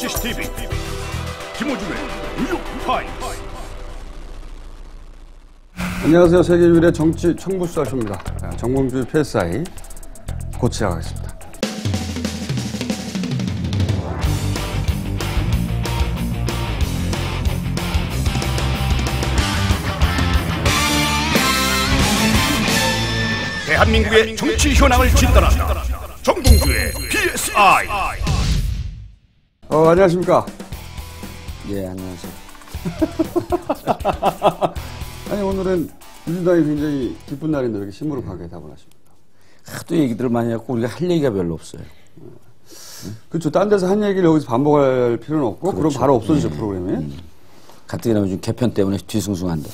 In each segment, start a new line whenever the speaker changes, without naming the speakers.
CCTV 김호중의 뉴욕 타임스.
안녕하세요. 세계 유일의 정치 청부수사쇼입니다. 정봉주 PSI 곧 시작하겠습니다.
대한민국의 정치 현황을 진단한다. 정봉주의 PSI.
안녕하십니까?
예, 안녕하세요.
아니, 오늘은 민주당이 굉장히 기쁜 날인데 왜 이렇게 시무룩하게 답을 하십니까?
하도 얘기들을 많이 하고 우리가 할 얘기가 별로 없어요.
그렇죠. 딴 데서 한 얘기를 여기서 반복할 필요는 없고,
그렇죠.
그럼 바로 없어지죠, 프로그램이.
가뜩이나 요즘 개편 때문에 뒤숭숭한데.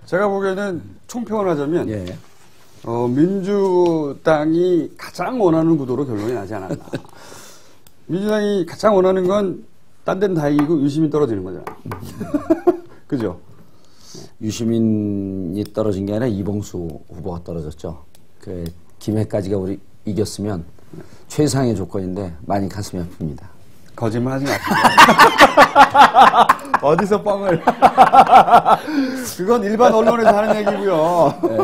제가 보기에는 총평을 하자면,
예.
민주당이 가장 원하는 구도로 결론이 나지 않았나. 민주당이 가장 원하는 건 딴 데는 다 이기고 유시민 떨어지는 거잖아. 그죠?
유시민이 떨어진 게 아니라 이봉수 후보가 떨어졌죠. 그 김해까지가 우리 이겼으면 최상의 조건인데 많이 가슴이 아픕니다.
거짓말 하지 마세요. 어디서 뻥을. 그건 일반 언론에서 하는 얘기고요.
예.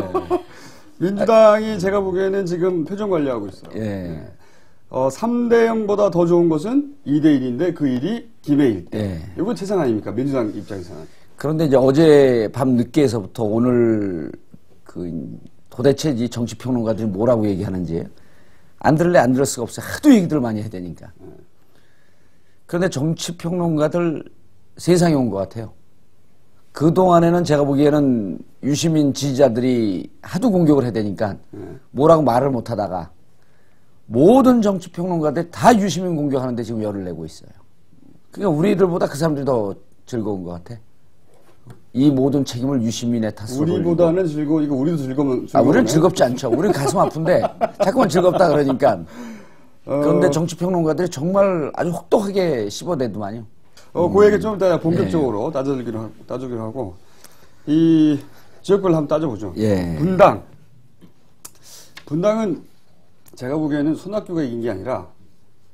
민주당이 제가 보기에는 지금 표정 관리하고 있어요.
예.
3대 0보다 더 좋은 것은 2대 1인데 그 일이 김해일 때.
예.
이건 최상 아닙니까? 민주당 입장에서는.
그런데 이제 어제 밤 늦게서부터 오늘 도대체 이 정치평론가들이 뭐라고 얘기하는지 안 들을래 안 들을 수가 없어요. 하도 얘기들 많이 해야 되니까. 그런데 정치평론가들 세상에 온 것 같아요. 그동안에는 제가 보기에는 유시민 지지자들이 하도 공격을 해야 되니까 뭐라고 말을 못 하다가 모든 정치평론가들이 다 유시민 공격하는데 지금 열을 내고 있어요. 그러니까 우리들보다 그 사람들이 더 즐거운 것 같아. 이 모든 책임을 유시민의 탓으로
우리보다는 즐거우니까 우리도 즐거우면
우리는 즐겁지 않죠. 우리는 가슴 아픈데 자꾸만 즐겁다 그러니까. 그런데 정치평론가들이 정말 아주 혹독하게 씹어내더만요.
그 얘기 좀 이따 본격적으로 따지기로 하고 이 지역별로 한번 따져보죠.
예.
분당은 제가 보기에는 손학규가 이긴 게 아니라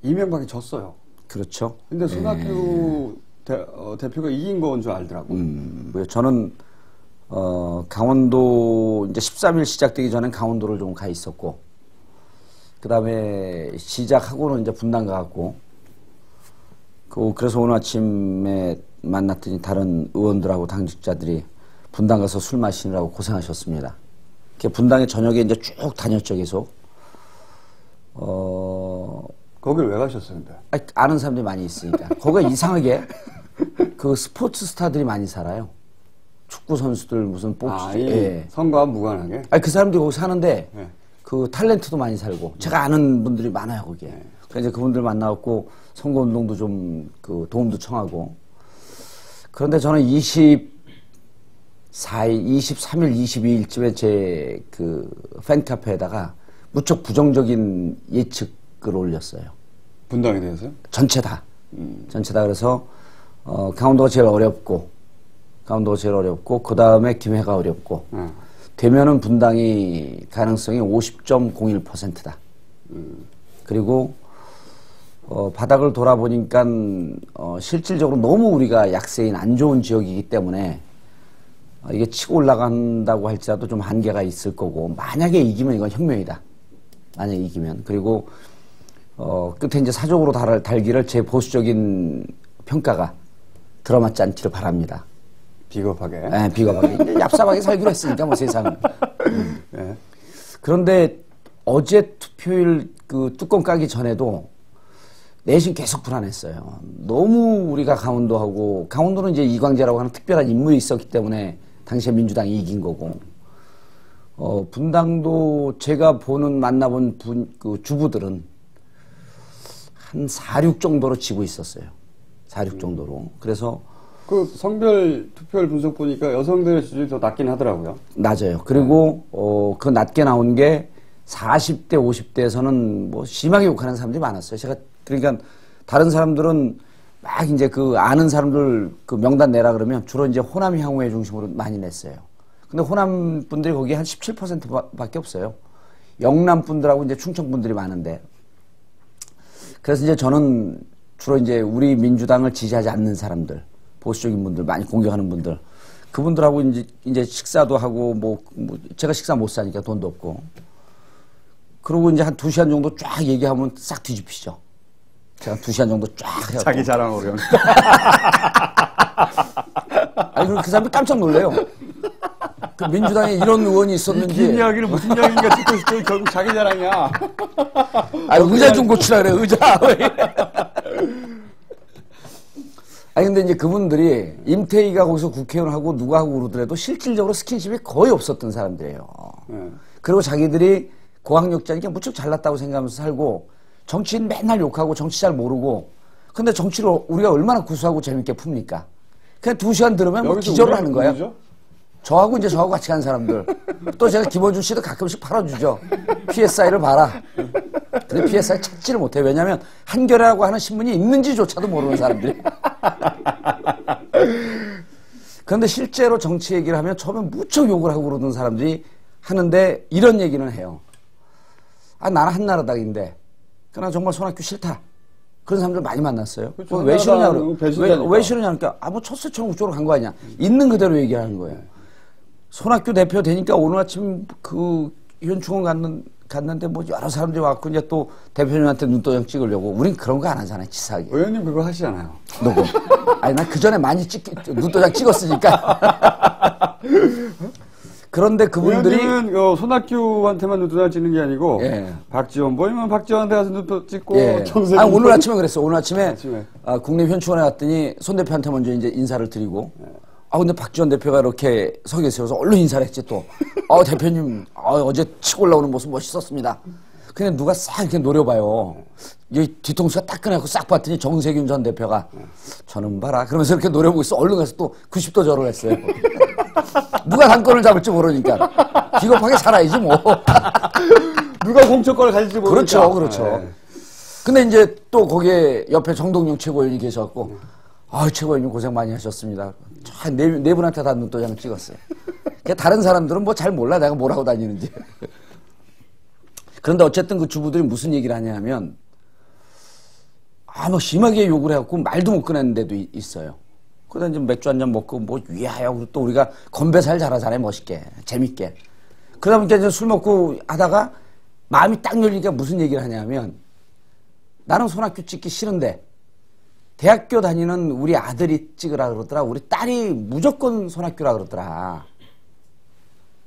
이명박이 졌어요.
그렇죠.
근데 손학규 대표가 이긴 건 줄 알더라고.
저는 강원도 이제 13일 시작되기 전엔 강원도를 좀 가 있었고, 그 다음에 시작하고는 이제 분당 가갖고, 그래서 오늘 아침에 만났더니 다른 의원들하고 당직자들이 분당 가서 술 마시느라고 고생하셨습니다. 분당에 저녁에 이제 쭉 다녔죠, 계속.
거길 왜 가셨어요, 근데?
아는 사람들이 많이 있으니까. 거기가 이상하게 그 스포츠 스타들이 많이 살아요. 축구 선수들 무슨
예. 선거와 무관하게?
그 사람들이 거기 사는데
예.
그 탤런트도 많이 살고 제가 아는 분들이 많아요, 거기에.
예.
그래서 이제 그분들 만나갖고 선거운동도 좀 도움도 청하고. 그런데 저는 24일, 23일, 22일쯤에 제 팬카페에다가 무척 부정적인 예측을 올렸어요.
분당에 대해서요?
전체 다. 전체 다. 그래서, 강원도가 제일 어렵고, 그 다음에 김해가 어렵고, 되면은 분당이 가능성이 50.01%다. 그리고, 바닥을 돌아보니까, 실질적으로 너무 우리가 약세인 안 좋은 지역이기 때문에, 이게 치고 올라간다고 할지라도 좀 한계가 있을 거고, 만약에 이기면 이건 혁명이다. 만약에 이기면. 그리고, 끝에 이제 사족으로 달기를 제 보수적인 평가가 들어맞지 않기를 바랍니다.
비겁하게.
네, 비겁하게. 얍삽하게 살기로 했으니까, 뭐 세상은.
네.
그런데 어제 투표일 뚜껑 까기 전에도 내심 계속 불안했어요. 너무 우리가 강원도는 이제 이광재라고 하는 특별한 인물이 있었기 때문에 당시에 민주당이 이긴 거고, 분당도 제가 만나본 주부들은 한 4.6 정도로 지고 있었어요. 4.6 정도로. 그래서
성별 투표율 분석 보니까 여성들의 지지율이 더 낮긴 하더라고요.
낮아요. 그리고 그 낮게 나온 게 40대, 50대에서는 뭐 심하게 욕하는 사람들이 많았어요. 그러니까 다른 사람들은 막 이제 아는 사람들 명단 내라 그러면 주로 이제 호남 향후회 중심으로 많이 냈어요. 근데 호남 분들이 거기에 한 17% 밖에 없어요. 영남 분들하고 이제 충청 분들이 많은데. 그래서 이제 저는 주로 이제 우리 민주당을 지지하지 않는 사람들, 보수적인 분들, 많이 공격하는 분들, 그분들하고 이제 식사도 하고 뭐 제가 식사 못 사니까 돈도 없고. 그러고 이제 한 2시간 정도 쫙 얘기하면 싹 뒤집히죠. 제가 2시간 정도 쫙 해요.
자기 자랑으로.
아니, 그럼 그 사람이 깜짝 놀래요. 그 민주당에 이런 의원이 있었는지.
긴 이야기를 무슨 이야기인가 듣고 싶더니 결국 자기 자랑이야.
아, 의자 좀 고치라 그래, 의자. 아니, 근데 이제 그분들이 임태희가 거기서 국회의원하고 누가 하고 그러더라도 실질적으로 스킨십이 거의 없었던 사람들이에요. 그리고 자기들이 고학력자니까 무척 잘났다고 생각하면서 살고 정치인 맨날 욕하고 정치 잘 모르고 근데 정치를 우리가 얼마나 구수하고 재밌게 풉니까? 그냥 2시간 들으면 뭐 기절을 하는 거야. 저하고 이제 저하고 같이 간 사람들. 또 제가 김원준 씨도 가끔씩 팔아주죠. PSI를 봐라. 근데 PSI 찾지를 못해. 왜냐면 한겨레라고 하는 신문이 있는지조차도 모르는 사람들이. 그런데 실제로 정치 얘기를 하면 처음에 무척 욕을 하고 그러던 사람들이 하는데 이런 얘기는 해요. 아, 나는 한나라당인데. 그러나 정말 손학규 싫다. 그런 사람들 많이 만났어요. 그렇죠. 왜 싫으냐, 왜 싫으냐, 그러니까, 아, 뭐 첫세처럼 그쪽으로 간 거 아니야. 있는 그대로 얘기하는 거예요. 손학규 대표 되니까 오늘 아침 그 현충원 갔는데 뭐 여러 사람들이 왔고 이제 또 대표님한테 눈도장 찍으려고. 우린 그런 거 안 하잖아요, 치사하게.
의원님 그거 하시잖아요.
누구? 아니, 난 그 전에 많이 눈도장 찍었으니까. 그런데 그분들이.
의원님은 손학규한테만 눈도장 찍는 게 아니고.
예.
박지원 보이면 박지원한테 가서 눈도 찍고.
예.
정세균.
아니, 오늘 아침에 그랬어. 오늘 아침에. 국립현충원에 갔더니 손 대표한테 먼저 이제 인사를 드리고. 아, 근데 박지원 대표가 이렇게 서 계세요. 그래서 얼른 인사를 했지 또. 대표님, 어제 치고 올라오는 모습 멋있었습니다. 그냥 누가 싹 이렇게 노려봐요. 여기 뒤통수가 따끈하고 싹 봤더니 정세균 전 대표가 저는 봐라. 그러면서 이렇게 노려보고 있어. 얼른 가서 또 90도 절을 했어요. 누가 당권을 잡을지 모르니까. 비겁하게 살아야지 뭐.
누가 공천권을 가질지 모르니까.
그렇죠. 네. 근데 이제 또 거기에 옆에 정동영 최고위원이 계셔갖고 최고위원님 고생 많이 하셨습니다. 네 분한테 다 눈도장 찍었어요. 다른 사람들은 뭐 잘 몰라. 내가 뭘 하고 다니는지. 그런데 어쨌든 그 주부들이 무슨 얘기를 하냐면, 뭐 심하게 욕을 해갖고 말도 못 꺼내는 데도 있어요. 그러다 이제 맥주 한잔 먹고 뭐 위하여, 그리고 또 우리가 건배 잘 잘하잖아요. 멋있게. 재밌게. 그러다 보니까 이제 술 먹고 하다가 마음이 딱 열리니까 무슨 얘기를 하냐면, 나는 손학규 찍기 싫은데, 대학교 다니는 우리 아들이 찍으라 그러더라. 우리 딸이 무조건 손학규라 그러더라.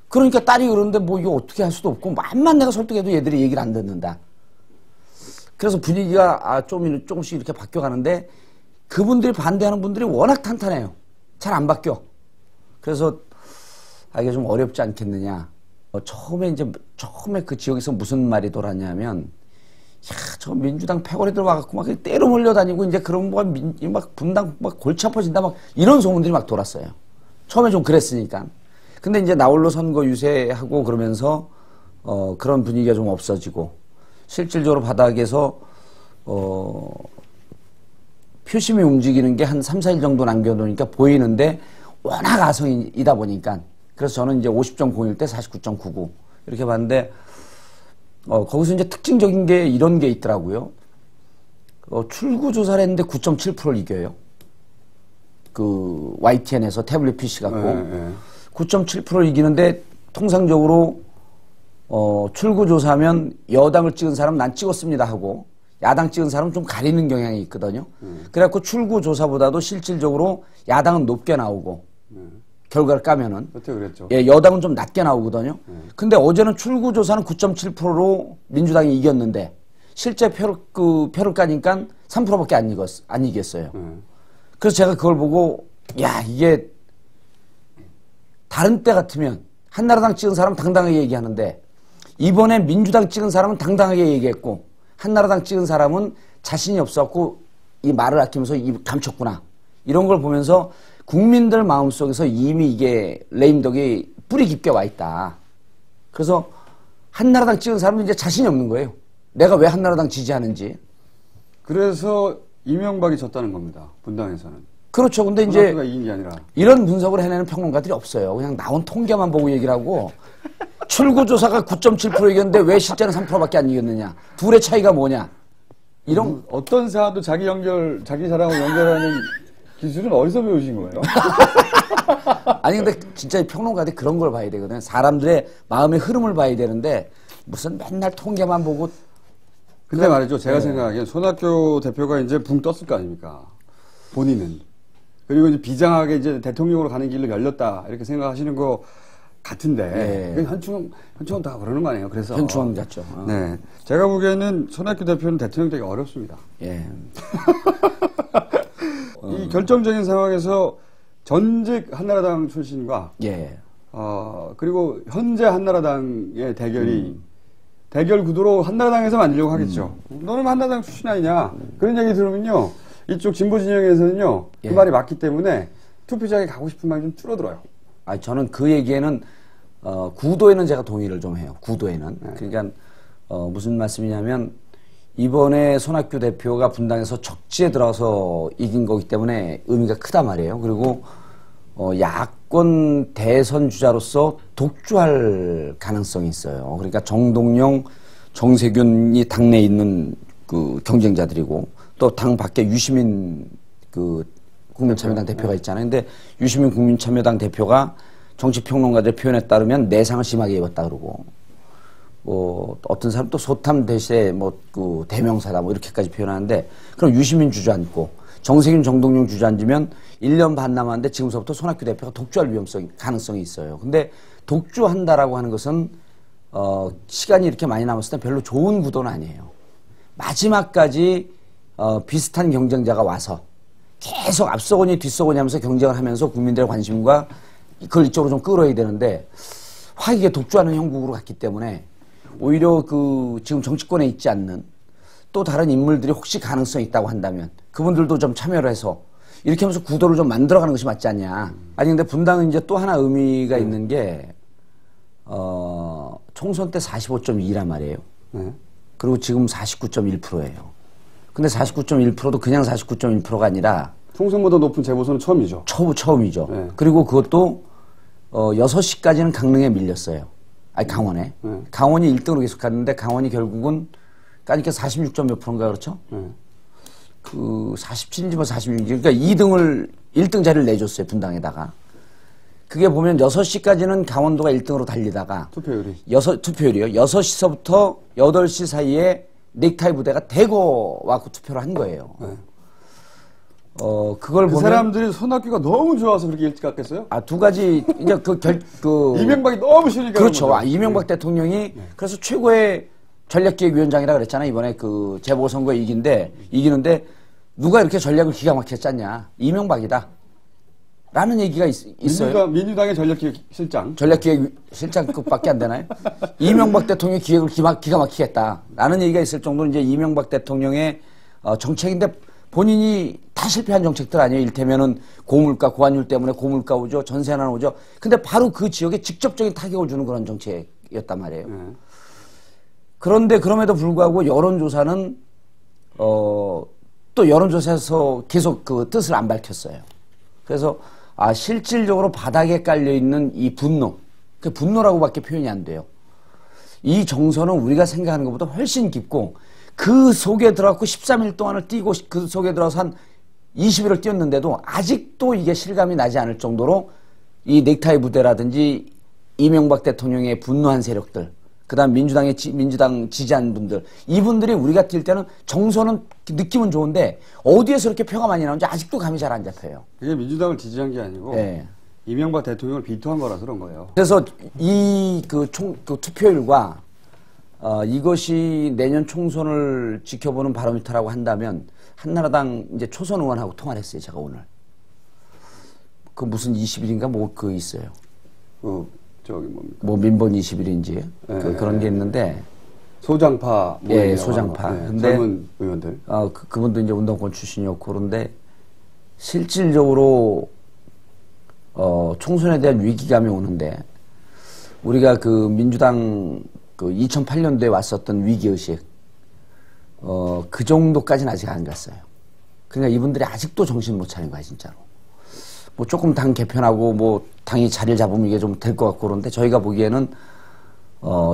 그러니까 딸이 그러는데 뭐 이거 어떻게 할 수도 없고 만만 내가 설득해도 얘들이 얘기를 안 듣는다. 그래서 분위기가 조금씩 이렇게 바뀌어가는데 그분들이 반대하는 분들이 워낙 탄탄해요. 잘 안 바뀌어. 그래서 이게 좀 어렵지 않겠느냐. 처음에 그 지역에서 무슨 말이 돌았냐면 저 민주당 패거리들 와갖고 막 때로 몰려다니고 이제 그런 막 분당 막 골치 아파진다 막 이런 소문들이 막 돌았어요. 처음에 좀 그랬으니까. 근데 이제 나홀로 선거 유세하고 그러면서 그런 분위기가 좀 없어지고 실질적으로 바닥에서 표심이 움직이는 게 한 3, 4일 정도 남겨놓으니까 보이는데 워낙 아성이다 보니까 그래서 저는 이제 50.01 대 49.99 이렇게 봤는데 거기서 이제 특징적인 게 이런 게 있더라고요. 출구 조사를 했는데 9.7%를 이겨요. 그 YTN에서 태블릿 PC 갖고 9.7%를 이기는데 통상적으로 출구 조사하면 여당을 찍은 사람 난 찍었습니다 하고 야당 찍은 사람은 좀 가리는 경향이 있거든요. 그래갖고 출구 조사보다도 실질적으로 야당은 높게 나오고 결과를 까면은.
그때 그랬죠.
예, 여당은 좀 낮게 나오거든요. 근데 어제는 출구 조사는 9.7%로 민주당이 이겼는데 실제 표를 까니까 3%밖에 안 이겼어요. 그래서 제가 그걸 보고 이게 다른 때 같으면 한나라당 찍은 사람은 당당하게 얘기하는데 이번에 민주당 찍은 사람은 당당하게 얘기했고 한나라당 찍은 사람은 자신이 없었고 이 말을 아끼면서 입 감췄구나. 이런 걸 보면서 국민들 마음속에서 이미 이게 레임덕이 뿌리 깊게 와 있다. 그래서 한나라당 찍은 사람은 이제 자신이 없는 거예요. 내가 왜 한나라당 지지하는지.
그래서 이명박이 졌다는 겁니다. 분당에서는.
그렇죠. 근데 이제
이긴 게 아니라.
이런 분석을 해내는 평론가들이 없어요. 그냥 나온 통계만 보고 얘기를 하고 출구조사가 9.7% 이겼는데 왜 실제는 3%밖에 안 이겼느냐. 둘의 차이가 뭐냐. 이런
어떤 사안도 자기 사람을 연결하는 기술은 어디서 배우신 거예요?
아니 근데 진짜 평론가들이 그런 걸 봐야 되거든. 사람들의 마음의 흐름을 봐야 되는데 무슨 맨날 통계만 보고.
근데 말이죠. 제가 생각하기엔 손학규 대표가 이제 붕 떴을 거 아닙니까? 본인은. 그리고 이제 비장하게 이제 대통령으로 가는 길로 열렸다. 이렇게 생각하시는 거 같은데.
예.
현충은 다 그러는 거 아니에요? 그래서.
현충 같죠.
네. 제가 보기에는 손학규 대표는 대통령 되기 어렵습니다.
예.
이 결정적인 상황에서 전직 한나라당 출신과
예.
그리고 현재 한나라당의 대결 구도로 한나라당에서 만들려고 하겠죠. 너는 한나라당 출신 아니냐. 그런 얘기 들으면요. 이쪽 진보 진영에서는요.
예.
그 말이 맞기 때문에 투표장에 가고 싶은 마음이 좀 줄어들어요.
아니, 저는 그 얘기에는, 구도에는 제가 동의를 좀 해요. 구도에는.
네.
그러니까, 무슨 말씀이냐면, 이번에 손학규 대표가 분당에서 적지에 들어서 이긴 거기 때문에 의미가 크단 말이에요. 그리고, 야권 대선 주자로서 독주할 가능성이 있어요. 그러니까 정동영, 정세균이 당내에 있는 그 경쟁자들이고, 또 당 밖에 유시민 그 국민참여당 대표가 있잖아요. 근데 유시민 국민참여당 대표가 정치평론가들 표현에 따르면 내상을 심하게 입었다 그러고, 어떤 사람 또 소탐 대신에 그 대명사다 이렇게까지 표현하는데, 그럼 유시민 주저앉고 정세균 정동영 주저앉으면 1년 반 남았는데 지금서부터 손학규 대표가 독주할 가능성이 있어요. 근데 독주한다라고 하는 것은 시간이 이렇게 많이 남았을 때 별로 좋은 구도는 아니에요. 마지막까지 비슷한 경쟁자가 와서 계속 앞서거니 뒤서거니 하면서 경쟁을 하면서 국민들의 관심과 그걸 이쪽으로 좀 끌어야 되는데, 화이게 독주하는 형국으로 갔기 때문에 오히려 그 지금 정치권에 있지 않는 또 다른 인물들이 혹시 가능성이 있다고 한다면 그분들도 좀 참여를 해서 이렇게 하면서 구도를 좀 만들어가는 것이 맞지 않냐. 아니 근데 분당은 이제 또 하나 의미가 있는 게 총선 때 45.2란 말이에요. 그리고 지금 49.1%예요. 근데 49.1%도 그냥 49.1%가 아니라
총선보다 높은 재보선은 처음이죠.
처음이죠.
네.
그리고 그것도 6시까지는 강릉에 밀렸어요. 아니 강원에. 강원이 1등으로 계속 갔는데 강원이 결국은 까니까 46점 몇 프로인가 그렇죠? 그 47인지 46인지 그러니까 1등 자리를 내줬어요. 분당에다가. 그게 보면 6시까지는 강원도가 1등으로 달리다가 투표율이요. 6시서부터 8시 사이에 넥타이 부대가 대거 와서 투표를 한 거예요. 그걸 보면
사람들이 손학규가 너무 좋아서 그렇게 일찍 갔겠어요?
두 가지 이제
이명박이 너무 싫으니까.
그렇죠. 이명박 대통령이 그래서 최고의 전략기획위원장이라 그랬잖아. 이번에 그 재보선거에 이기는데 누가 이렇게 전략을 기가 막히게 짰냐? 이명박이다. 라는 얘기가 있어요.
민주당의 전략기획실장.
전략기획실장급밖에 안 되나요? 이명박 대통령이 기획을 기가 막히게 했다. 라는 얘기가 있을 정도로 이제 이명박 대통령의 정책인데 본인이 다 실패한 정책들 아니에요. 일테면은 고물가, 고환율 때문에 고물가 오죠. 전세 하나 오죠. 근데 바로 그 지역에 직접적인 타격을 주는 그런 정책이었단 말이에요. 그런데 그럼에도 불구하고 여론조사는, 또 여론조사에서 계속 그 뜻을 안 밝혔어요. 그래서 실질적으로 바닥에 깔려있는 이 분노, 그 분노라고밖에 표현이 안 돼요. 이 정서는 우리가 생각하는 것보다 훨씬 깊고 그 속에 들어가고 13일 동안을 뛰고 그 속에 들어서 한 20일을 뛰었는데도 아직도 이게 실감이 나지 않을 정도로 이 넥타이 부대라든지 이명박 대통령의 분노한 세력들, 그 다음 민주당 지지한 분들, 이분들이 우리가 뛸 때는 정서는 느낌은 좋은데 어디에서 이렇게 표가 많이 나오는지 아직도 감이 잘 안 잡혀요.
그게 민주당을 지지한 게 아니고 이명박 대통령을 비토한 거라서 그런 거예요.
그래서 이 그 투표율과 이것이 내년 총선을 지켜보는 바로미터라고 한다면 한나라당 이제 초선 의원하고 통화를 했어요. 제가 오늘. 그 무슨 20일인가 그 있어요.
저기 뭡니까?
민본 20일인지 그런 게 있는데
소장파
소장파. 근데
젊은 의원들.
그분도 이제 운동권 출신이었고 그런데 실질적으로 총선에 대한 위기감이 오는데 우리가 그 민주당 그 2008년도에 왔었던 위기의식 그 정도까지는 아직 안 갔어요. 그러니까 이분들이 아직도 정신 못 차린 거야 진짜로. 뭐 조금 당 개편하고 뭐 당이 자리를 잡으면 이게 좀 될 것 같고 그런데 저희가 보기에는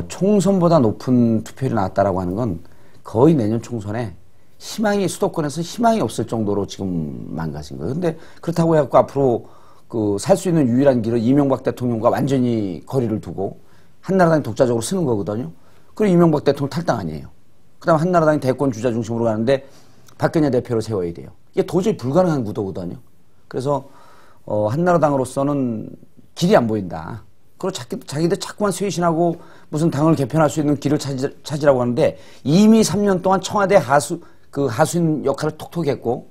총선보다 높은 투표율이 나왔다라고 하는 건 거의 내년 총선에 희망이 수도권에서 희망이 없을 정도로 지금 망가진 거예요. 근데 그렇다고 해갖고 앞으로 그 살 수 있는 유일한 길은 이명박 대통령과 완전히 거리를 두고 한나라당이 독자적으로 쓰는 거거든요. 그리고 이명박 대통령 탈당 아니에요. 그다음 한나라당이 대권 주자 중심으로 가는데 박근혜 대표를 세워야 돼요. 이게 도저히 불가능한 구도거든요. 그래서 한나라당으로서는 길이 안 보인다. 그리고 자기들 자꾸만 쇄신하고 무슨 당을 개편할 수 있는 길을 찾으라고 하는데 이미 3년 동안 청와대 하수인 역할을 톡톡히 했고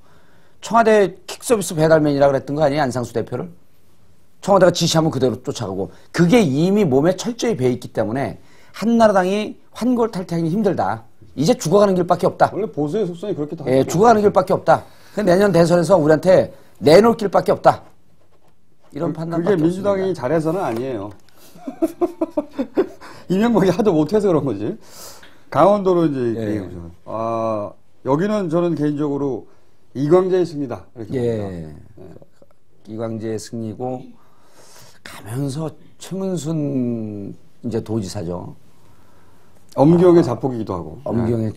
청와대 킥서비스 배달맨이라고 그랬던 거 아니에요? 안상수 대표를? 청와대가 지시하면 그대로 쫓아가고 그게 이미 몸에 철저히 배있기 때문에 한나라당이 환골탈퇴하기 힘들다. 이제 죽어가는 길밖에 없다.
원래 보수의 속성이 그렇게 다.
예, 죽어가는 길밖에 없다. 내년 대선에서 우리한테 내놓을 길밖에 없다. 이런 판단밖에
그게 민주당이
없습니다.
잘해서는 아니에요. 이명박이 하도 못해서 그런 거지. 강원도로 이제 얘기해보죠. 여기는 저는 개인적으로 이광재의 승리다. 이렇게
예. 이광재의 승리고 가면서 최문순 이제 도지사죠.
엄경의 자폭이기도 하고.
엄경의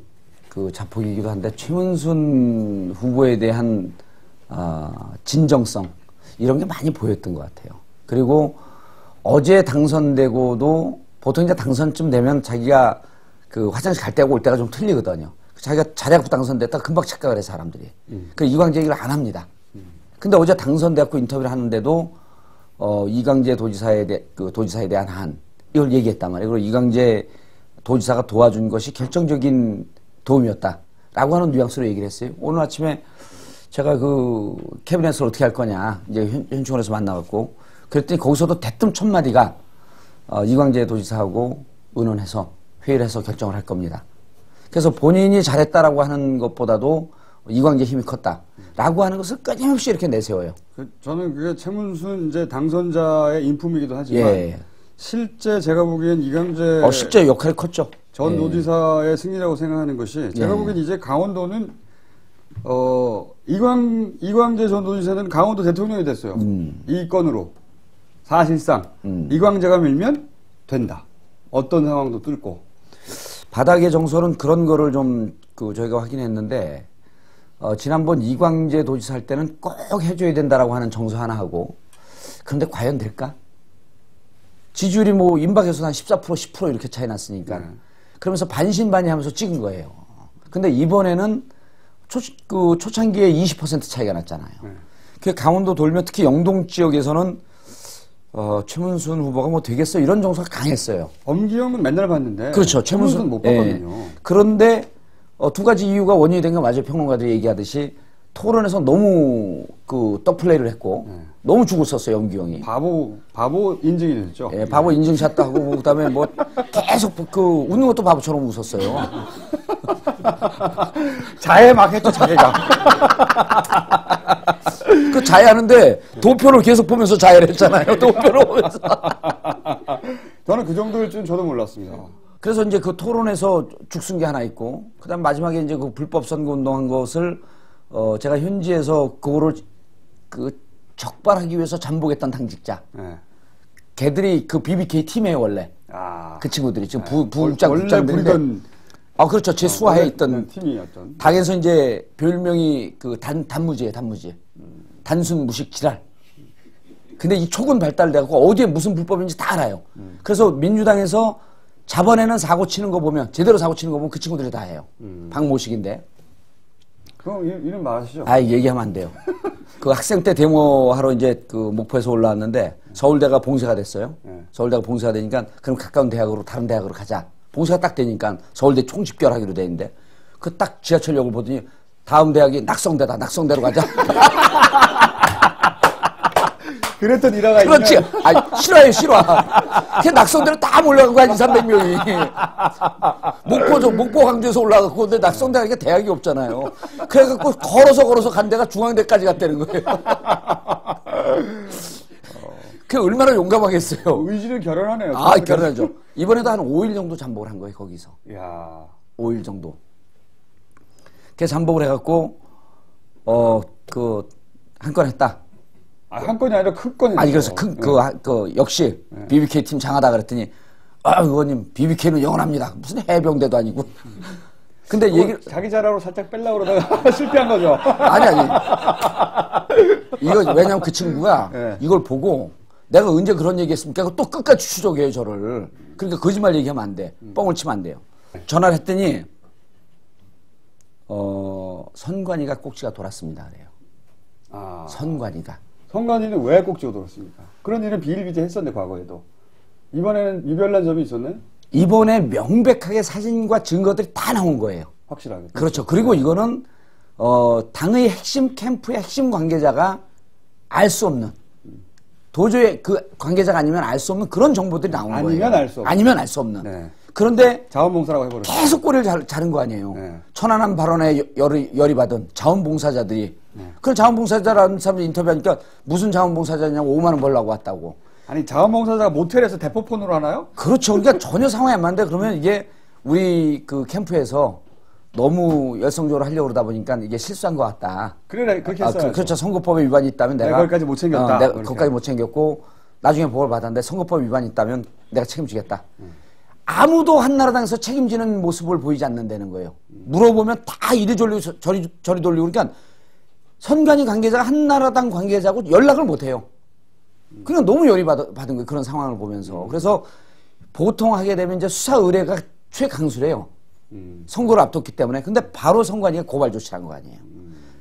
그 자폭이기도 한데 최문순 후보에 대한 진정성 이런 게 많이 보였던 것 같아요. 그리고 어제 당선되고도 보통 이제 당선쯤 되면 자기가 그 화장실 갈 때고 올 때가 좀 틀리거든요. 자기가 자리하고 당선됐다 금방 착각을 해 사람들이. 그 이광재 얘기를 안 합니다. 근데 어제 당선돼갖고 인터뷰를 하는데도 이광재 도지사에 대한 한 이걸 얘기했단 말이에요. 그리고 이광재 도지사가 도와준 것이 결정적인 도움이었다라고 하는 뉘앙스로 얘기를 했어요. 오늘 아침에 제가 그 캐비넷을 어떻게 할 거냐 이제 현충원에서 만나갖고 그랬더니 거기서도 대뜸 첫 마디가 이광재 도지사하고 의논해서 회의를 해서 결정을 할 겁니다. 그래서 본인이 잘했다라고 하는 것보다도 이광재 힘이 컸다라고 하는 것을 끊임없이 이렇게 내세워요.
저는 그게 최문순 이제 당선자의 인품이기도 하지만 실제 제가 보기엔 이광재
실제 역할이 컸죠.
전 도지사의 승리라고 생각하는 것이 제가 보기엔 이제 강원도는 이광재 전 도지사는 강원도 대통령이 됐어요. 이 건으로 사실상 이광재가 밀면 된다. 어떤 상황도 뚫고
바닥의 정서는 그런 거를 좀 저희가 확인했는데 지난번 이광재 도지사 할 때는 꼭 해줘야 된다라고 하는 정서 하나 하고 그런데 과연 될까? 지지율이 뭐 임박에서 한 14% 10% 이렇게 차이 났으니까 그러면서 반신반의하면서 찍은 거예요. 근데 이번에는 초창기에 20% 차이가 났잖아요. 그 강원도 돌면 특히 영동 지역에서는 최문순 후보가 뭐 되겠어 이런 정서가 강했어요.
엄기영은 맨날 봤는데
그렇죠.
최문순 못 봤거든요.
그런데 두 가지 이유가 원인이 된 게 맞아요. 평론가들이 얘기하듯이 토론에서 너무 떡플레이를 했고 너무 죽을 썼어요. 엄기영이.
바보 인증이 됐죠.
예, 바보 인증샷도 하고 그다음에 뭐 계속 웃는 것도 바보처럼 웃었어요.
자해 막 했죠. 자해가.
그 자해하는데 도표를 계속 보면서 자해를 했잖아요. 도표를 보면서.
저는 그 정도일 줄은 저도 몰랐습니다.
그래서 이제 그 토론에서 죽순 게 하나 있고, 그 다음 마지막에 이제 그 불법 선거 운동한 것을, 제가 현지에서 그거를 적발하기 위해서 잠복했던 당직자. 걔들이 그 BBK 팀이에요, 원래. 그 친구들이. 지금 부국장,
원래 부리던.
그렇죠. 제 수하에 있던.
팀이었던.
당에서 이제 별명이 단무지예요, 단무지. 단순 무식 지랄. 근데 이 촉은 발달돼갖고 어디에 무슨 불법인지 다 알아요. 그래서 민주당에서 자번에는 사고 치는 거 보면, 제대로 사고 치는 거 보면 그 친구들이 다 해요. 박모식인데.
그럼 이름 말하시죠.
얘기하면 안 돼요. 그 학생 때 데모하러 이제 그 목포에서 올라왔는데 서울대가 봉쇄가 됐어요. 서울대가 봉쇄가 되니까 그럼 가까운 대학으로, 다른 대학으로 가자. 봉쇄가 딱 되니까 서울대 총집결하기로 돼 있는데 그 딱 지하철역을 보더니 다음 대학이 낙성대다. 낙성대로 가자.
그랬던 일화가 있네.
그렇지. 싫어요, 싫어. 걔 낙성대로 다 몰려가고 한 200~300명이. 목포 광주에서 올라가고, 근데 낙성대 가니까 대학이 없잖아요. 그래갖고 걸어서 간 데가 중앙대까지 갔다는 거예요. 그게 얼마나 용감하겠어요.
의지는 결연하네요.
결연하죠. 이번에도 한 5일 정도 잠복을 한 거예요, 거기서.
이야.
5일 정도. 걔 잠복을 해갖고, 한 건 했다.
한 건이 아니라 큰 건이.
그래서 역시 BBK 팀 장하다 그랬더니, 의원님, BBK는 영원합니다. 무슨 해병대도 아니고. 근데 얘기
자기 자랑으로 살짝 뺄려고 그러다가 실패한 거죠.
아니. 이거 왜냐면 그 친구가
네.
이걸 보고 내가 언제 그런 얘기 했습니까? 또 끝까지 추적해요, 저를. 그러니까 거짓말 얘기하면 안 돼. 뻥을 치면 안 돼요. 전화를 했더니 선관위가 꼭지가 돌았습니다. 그래요.
아.
선관위가.
선관위는 왜 꼭지가 돌았습니까? 그런 일은 비일비재했었는데 과거에도. 이번에는 유별난 점이 있었네?
이번에 명백하게 사진과 증거들이 다 나온 거예요.
확실하게.
그렇죠. 그리고 이거는 당의 핵심 캠프의 핵심 관계자가 알 수 없는 도저히 그 관계자가 아니면 알 수 없는 그런 정보들이 나온 거예요.
아니면 알 수 없는.
아니면 알 수 없는.
네.
그런데
자원봉사라고 해버렸죠.
계속 꼬리를 자른 거 아니에요.
네.
천안함 발언에 열이 받은 자원봉사자들이.
네.
그런 자원봉사자라는 사람들 인터뷰하니까 무슨 자원봉사자냐고 5만 원 벌라고 왔다고.
아니 자원봉사자가 모텔에서 대포폰으로 하나요?
그렇죠. 그러니까 전혀 상황이 안 맞는데 그러면 이게 우리 그 캠프에서 너무 열성적으로 하려고 그러다 보니까 이게 실수한 것 같다.
그래 그렇게 했어요.
그렇죠. 선거법에 위반이 있다면 내가
거기까지 못 챙겼다.
내가 거기까지 못 챙겼고 나중에 보고를 받았는데 선거법 위반이 있다면 내가 책임지겠다. 아무도 한나라당에서 책임지는 모습을 보이지 않는다는 거예요. 물어보면 다 이리 돌리고 저리 돌리고 그러니까 선관위 관계자가 한나라당 관계자하고 연락을 못 해요. 그냥 너무 열이 받은 거예요. 그런 상황을 보면서. 그래서 보통 하게 되면 이제 수사 의뢰가 최강수래요. 선거를 앞뒀기 때문에. 근데 바로 선관위가 고발 조치한 거 아니에요.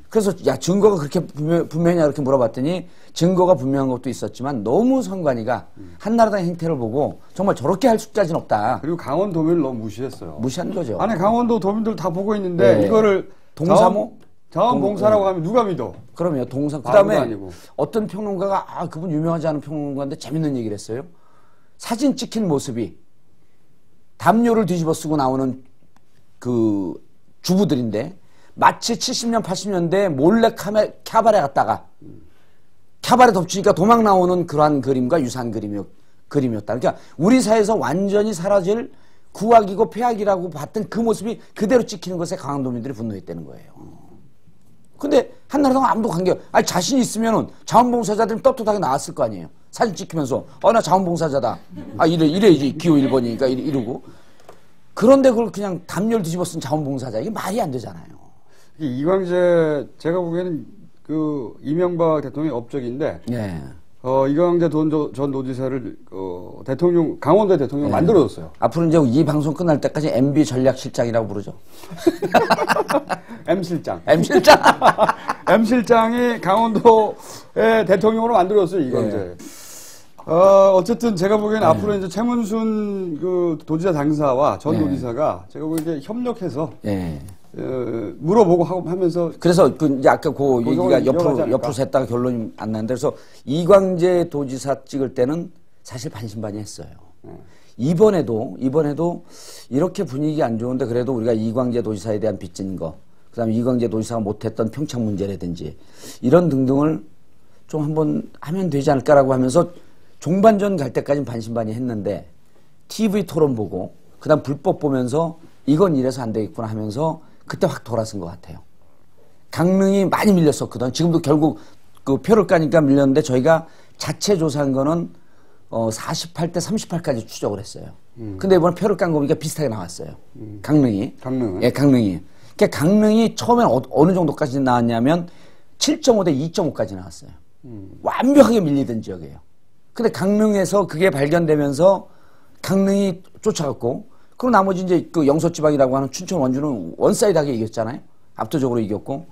그래서 야 증거가 그렇게 분명하냐 이렇게 물어봤더니 증거가 분명한 것도 있었지만 너무 선관위가 한나라당 행태를 보고 정말 저렇게 할 수까지는 없다.
그리고 강원도민을 너무 무시했어요.
무시한 거죠.
아니 강원도 도민들 다 보고 있는데
네.
이거를
동사모?
자원봉사라고 하면 누가 믿어?
그럼요. 동상. 그
바보도
다음에
아니고.
어떤 평론가가 그분 유명하지 않은 평론가인데 재밌는 얘기를 했어요. 사진 찍힌 모습이 담요를 뒤집어 쓰고 나오는 그 주부들인데 마치 70년, 80년대 몰래 캬바레 갔다가 캬바레 덮치니까 도망 나오는 그러한 그림과 유사한 그림이었다. 그러니까 우리 사회에서 완전히 사라질 구악이고 폐악이라고 봤던 그 모습이 그대로 찍히는 것에 강원도민들이 분노했다는 거예요. 근데 한나라당은 아무도 아니 자신 있으면은 자원봉사자들이 떳떳하게 나왔을 거 아니에요. 사진 찍히면서 나 자원봉사자다. 이래야지 기호 1번이니까 이러고. 그런데 그걸 그냥 담요를 뒤집어 쓴 자원봉사자 이게 말이 안 되잖아요.
이광재 제가 보기에는 그 이명박 대통령의 업적인데
네.
이광재 전 도지사를 대통령 강원도의 대통령 만들어줬어요.
앞으로 이제 이 방송 끝날 때까지 MB 전략실장이라고 부르죠.
M 실장.
M 실장.
M 실장이 강원도의 대통령으로 만들어줬어요 이광재. 어쨌든 제가 보기에는 앞으로 이제 최문순 그 도지사 당사와 전 도지사가 제가 보기에 협력해서 물어보고 하면서
그래서 이제 아까 그 얘기가 옆으로 샜다가 결론이 안 나는데 그래서 이광재 도지사 찍을 때는 사실 반신반의했어요. 이번에도 이렇게 분위기 안 좋은데 그래도 우리가 이광재 도지사에 대한 빚진 거, 그다음에 이광재 도지사가 못했던 평창 문제라든지 이런 등등을 좀 한번 하면 되지 않을까라고 하면서 종반전 갈 때까지는 반신반의했는데 TV 토론 보고 그다음 불법 보면서 이건 이래서 안 되겠구나 하면서 그때 확 돌아선 것 같아요. 강릉이 많이 밀렸었거든. 지금도 결국 그 표를 까니까 밀렸는데 저희가 자체 조사한 거는 48대 38까지 추적을 했어요. 근데 이번에 표를 깐 거 보니까 비슷하게 나왔어요. 강릉이. 예, 강릉이. 그러니까 강릉이 처음엔 어느 정도까지 나왔냐면 7.5대 2.5까지 나왔어요. 완벽하게 밀리던 지역이에요. 근데 강릉에서 그게 발견되면서 강릉이 쫓아갔고 그리고 나머지 이제 그 영서지방이라고 하는 춘천 원주는 원사이드하게 이겼잖아요. 압도적으로 이겼고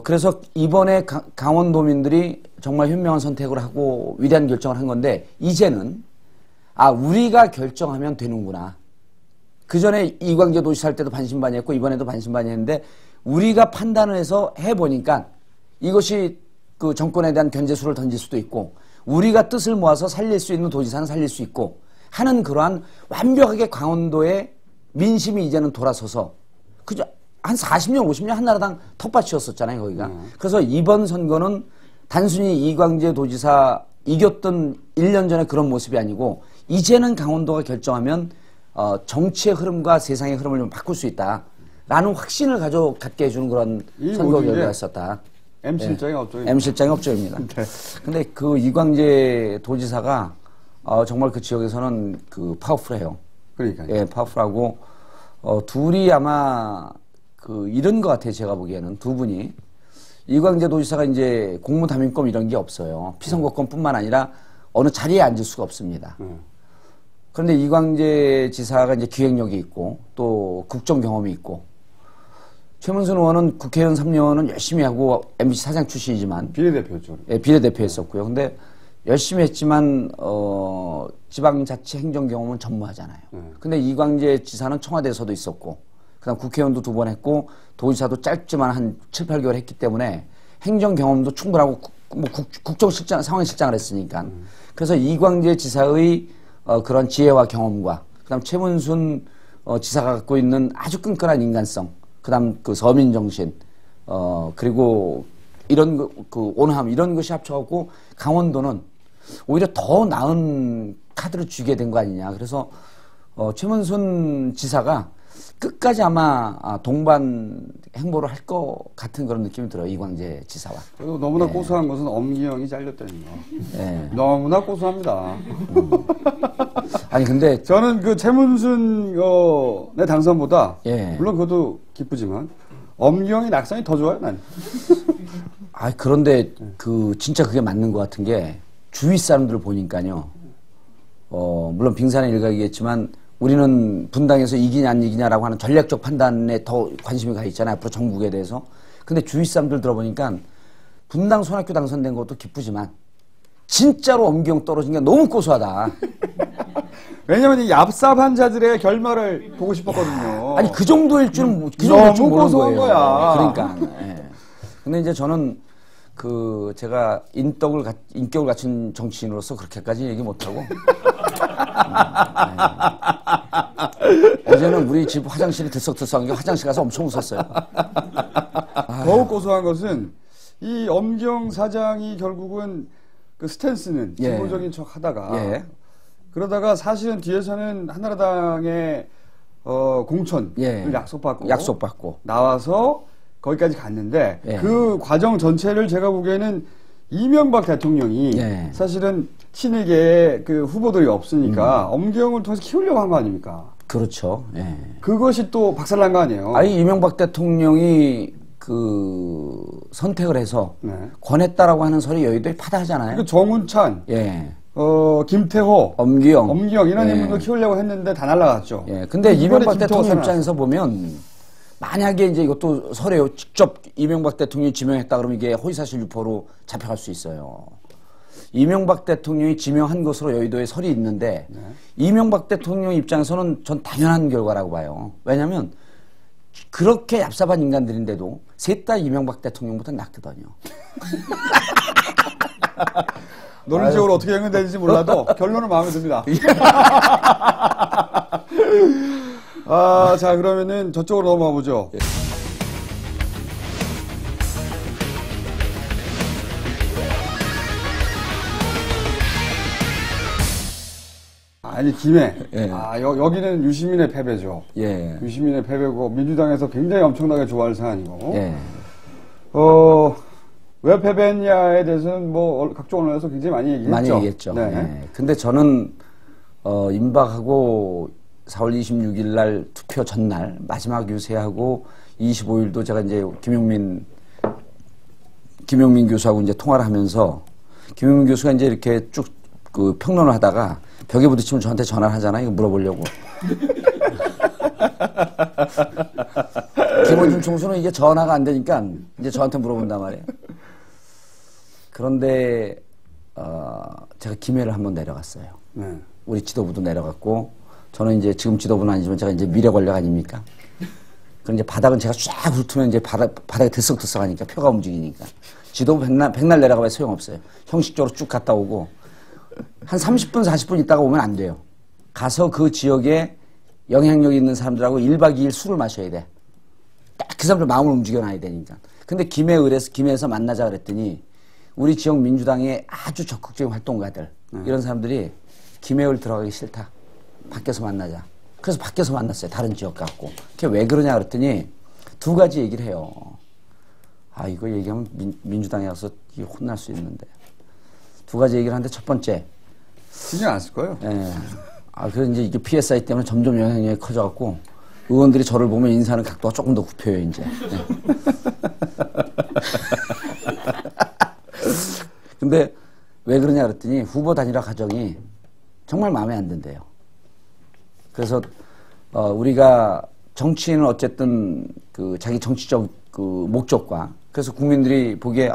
그래서 이번에 강원도민들이 정말 현명한 선택을 하고 위대한 결정을 한 건데 이제는 우리가 결정하면 되는구나. 그전에 이광재 도지사 할 때도 반신반의했고 이번에도 반신반의했는데 우리가 판단을 해서 해보니까 이것이 그 정권에 대한 견제수를 던질 수도 있고 우리가 뜻을 모아서 살릴 수 있는 도지사는 살릴 수 있고 하는 그러한 완벽하게 강원도의 민심이 이제는 돌아서서 그저 한 40년 50년 한나라당 텃밭이었었잖아요 거기가. 그래서 이번 선거는 단순히 이광재 도지사 이겼던 1년 전에 그런 모습이 아니고 이제는 강원도가 결정하면 정치의 흐름과 세상의 흐름을 좀 바꿀 수 있다라는 확신을 갖게 해주는 그런 선거 결과였었다.
M 실장의 업적입니다.
M 실장의 업적입니다. 근데 그 이광재 도지사가 정말 그 지역에서는 그 파워풀해요.
그러니까요.
예, 파워풀하고 둘이 아마 이런 것 같아요. 제가 보기에는 두 분이. 이광재 도지사가 이제 공무담임권 이런 게 없어요. 피선거권뿐만 아니라 어느 자리에 앉을 수가 없습니다. 그런데 이광재 지사가 이제 기획력이 있고 또 국정 경험이 있고 최문순 의원은 국회의원 3년은 열심히 하고 MBC 사장 출신이지만
비례대표죠.
예, 비례대표였었고요. 근데 열심히 했지만 지방자치 행정 경험은 전무하잖아요. 근데 이광재 지사는 청와대에서도 있었고 그다음 국회의원도 2번 했고 도지사도 짧지만 한 7, 8개월 했기 때문에 행정 경험도 충분하고 국정실장, 상황실장을 했으니까. 그래서 이광재 지사의 그런 지혜와 경험과 그다음 최문순 지사가 갖고 있는 아주 끈끈한 인간성, 그다음 그 서민 정신, 그리고 이런 그 온함 이런 것이 합쳐갖고 강원도는 오히려 더 나은 카드를 쥐게 된 거 아니냐. 그래서 최문순 지사가 끝까지 아마 동반 행보를 할 것 같은 그런 느낌이 들어요. 이광재 지사와.
그리고 너무나 고소한 것은 엄기영이 잘렸다는 거.
네.
너무나 고소합니다.
아니 근데
저는 그 최문순 내 당선보다
예.
물론 그것도 기쁘지만 엄기영이 낙선이 더 좋아요, 난.
그런데 진짜 그게 맞는 것 같은 게 주위 사람들을 보니까요. 물론 빙산의 일각이겠지만 우리는 분당에서 이기냐 안 이기냐라고 하는 전략적 판단에 더 관심이 가 있잖아요. 앞으로 정국에 대해서. 근데 주위 사람들 들어보니까 분당 손학규 당선된 것도 기쁘지만 진짜로 엄기영 떨어진 게 너무 고소하다.
왜냐면 이 얍삽한 자들의 결말을 보고 싶었거든요.
아니 그 정도일 줄은 그 정도일 줄
너무
모르는
고소한
거예요.
거야.
그러니까. 예. 근데 이제 저는 제가 인격을 갖춘 정치인으로서 그렇게까지 얘기 못하고 어제는 우리 집 화장실이 들썩들썩한 게 화장실 가서 엄청 웃었어요.
더욱 고소한 것은 이 엄경 사장이 결국은 그 스탠스는
예.
진보적인 척 하다가
예.
그러다가 사실은 뒤에서는 한나라당의 공천을
예.
약속받고 나와서 거기까지 갔는데
예.
그 과정 전체를 제가 보기에는 이명박 대통령이
예.
사실은 친이계의 그 후보들이 없으니까 엄경을 통해서 키우려고 한 거 아닙니까?
그렇죠. 예.
그것이 또 박살난 거 아니에요?
아니 이명박 대통령이 선택을 해서
네.
권했다라고 하는 소리 여의도에 파다하잖아요.
그 정운찬,
예.
김태호,
엄기영
이런
예.
인물도 키우려고 했는데 다 날라갔죠.
예. 근데 이명박
김태호가
대통령 입장에서 보면 만약에 이제 이것도 설에요. 직접 이명박 대통령이 지명했다 그러면 이게 허위사실 유포로 잡혀갈 수 있어요. 이명박 대통령이 지명한 것으로 여의도에 설이 있는데
네.
이명박 대통령 입장에서는 전 당연한 결과라고 봐요. 왜냐하면 그렇게 얍삽한 인간들인데도 셋 다 이명박 대통령보다 낫거든요.
논리적으로 어떻게 연결되는지 몰라도 결론은 마음에 듭니다. 자, 그러면은 저쪽으로 넘어가 보죠. 아니, 김해.
예.
여기는 유시민의 패배죠.
예.
유시민의 패배고, 민주당에서 굉장히 엄청나게 좋아할 사안이고.
예.
왜 패배했냐에 대해서는 각종 언론에서 굉장히 많이 얘기했죠.
네.
네.
근데 저는, 임박하고 4월 26일 날 투표 전날, 마지막 유세하고 25일도 제가 이제 김용민 교수하고 이제 통화를 하면서 김용민 교수가 이제 이렇게 쭉 평론을 하다가 벽에 부딪히면 저한테 전화를 하잖아요. 이거 물어보려고. 김원준 총수는 이게 전화가 안 되니까 이제 저한테 물어본단 말이에요. 그런데 제가 김해를 한번 내려갔어요.
네.
우리 지도부도 내려갔고 저는 이제 지금 지도부는 아니지만 제가 이제 미래 권력 아닙니까? 그럼 이제 바닥은 제가 쫙 훑으면 이제 바닥이 들썩들썩하니까 표가 움직이니까 지도부 백날 내려가면 소용없어요. 형식적으로 쭉 갔다 오고 한 30분 40분 있다가 오면 안 돼요. 가서 그 지역에 영향력 있는 사람들하고 1박 2일 술을 마셔야 돼. 딱 그 사람들 마음을 움직여놔야 되니까. 근데 김해에서 만나자 그랬더니 우리 지역 민주당의 아주 적극적인 활동가들 이런 사람들이 김해을 들어가기 싫다. 밖에서 만나자. 그래서 밖에서 만났어요. 다른 지역 갖고. 그게 왜 그러냐 그랬더니 두 가지 얘기를 해요. 이거 얘기하면 민주당에 가서 혼날 수 있는데. 두 가지 얘기를 하는데 첫 번째.
신경 안 쓸 거예요.
예. 그래서 이제 이게 PSI 때문에 점점 영향력이 커져갖고 의원들이 저를 보면 인사하는 각도가 조금 더 굽혀요, 이제. 네. 근데 왜 그러냐 그랬더니 후보 단일화 과정이 정말 마음에 안 든대요. 그래서 우리가 정치인은 어쨌든 그 자기 정치적 그 목적과 그래서 국민들이 보기에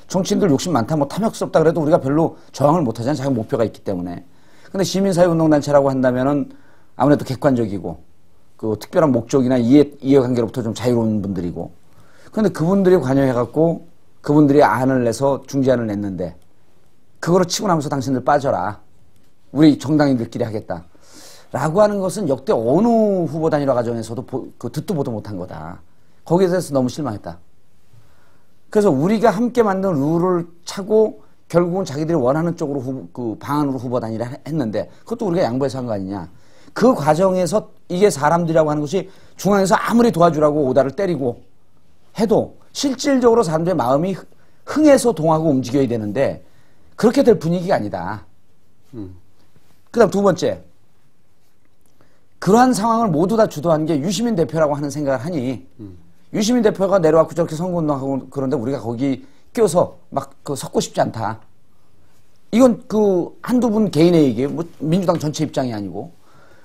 정치인들 욕심 많다 뭐 탐욕스럽다 그래도 우리가 별로 저항을 못 하잖아요. 자기 목표가 있기 때문에. 근데 시민사회운동단체라고 한다면은 아무래도 객관적이고 그 특별한 목적이나 이해관계로부터 좀 자유로운 분들이고 그런데 그분들이 관여해갖고 그분들이 안을 내서 중재안을 냈는데 그거로 치고 나면서 당신들 빠져라. 우리 정당인들끼리 하겠다. 라고 하는 것은 역대 어느 후보 단일화 과정에서도 듣도 보도 못한 거다. 거기에 대해서 너무 실망했다. 그래서 우리가 함께 만든 룰을 차고 결국은 자기들이 원하는 쪽으로 그 방안으로 후보 단일화 했는데 그것도 우리가 양보해서 한 거 아니냐. 그 과정에서 이게 사람들이라고 하는 것이 중앙에서 아무리 도와주라고 오다를 때리고 해도 실질적으로 사람들의 마음이 흥해서 동하고 움직여야 되는데 그렇게 될 분위기가 아니다. 그 다음 두 번째. 그러한 상황을 모두 다 주도한 게 유시민 대표라고 하는 생각을 하니 유시민 대표가 내려와서 저렇게 선거운동하고 그런데 우리가 거기 껴서 막 섞고 싶지 않다. 이건 그 한두 분 개인의 얘기예요. 뭐 민주당 전체 입장이 아니고.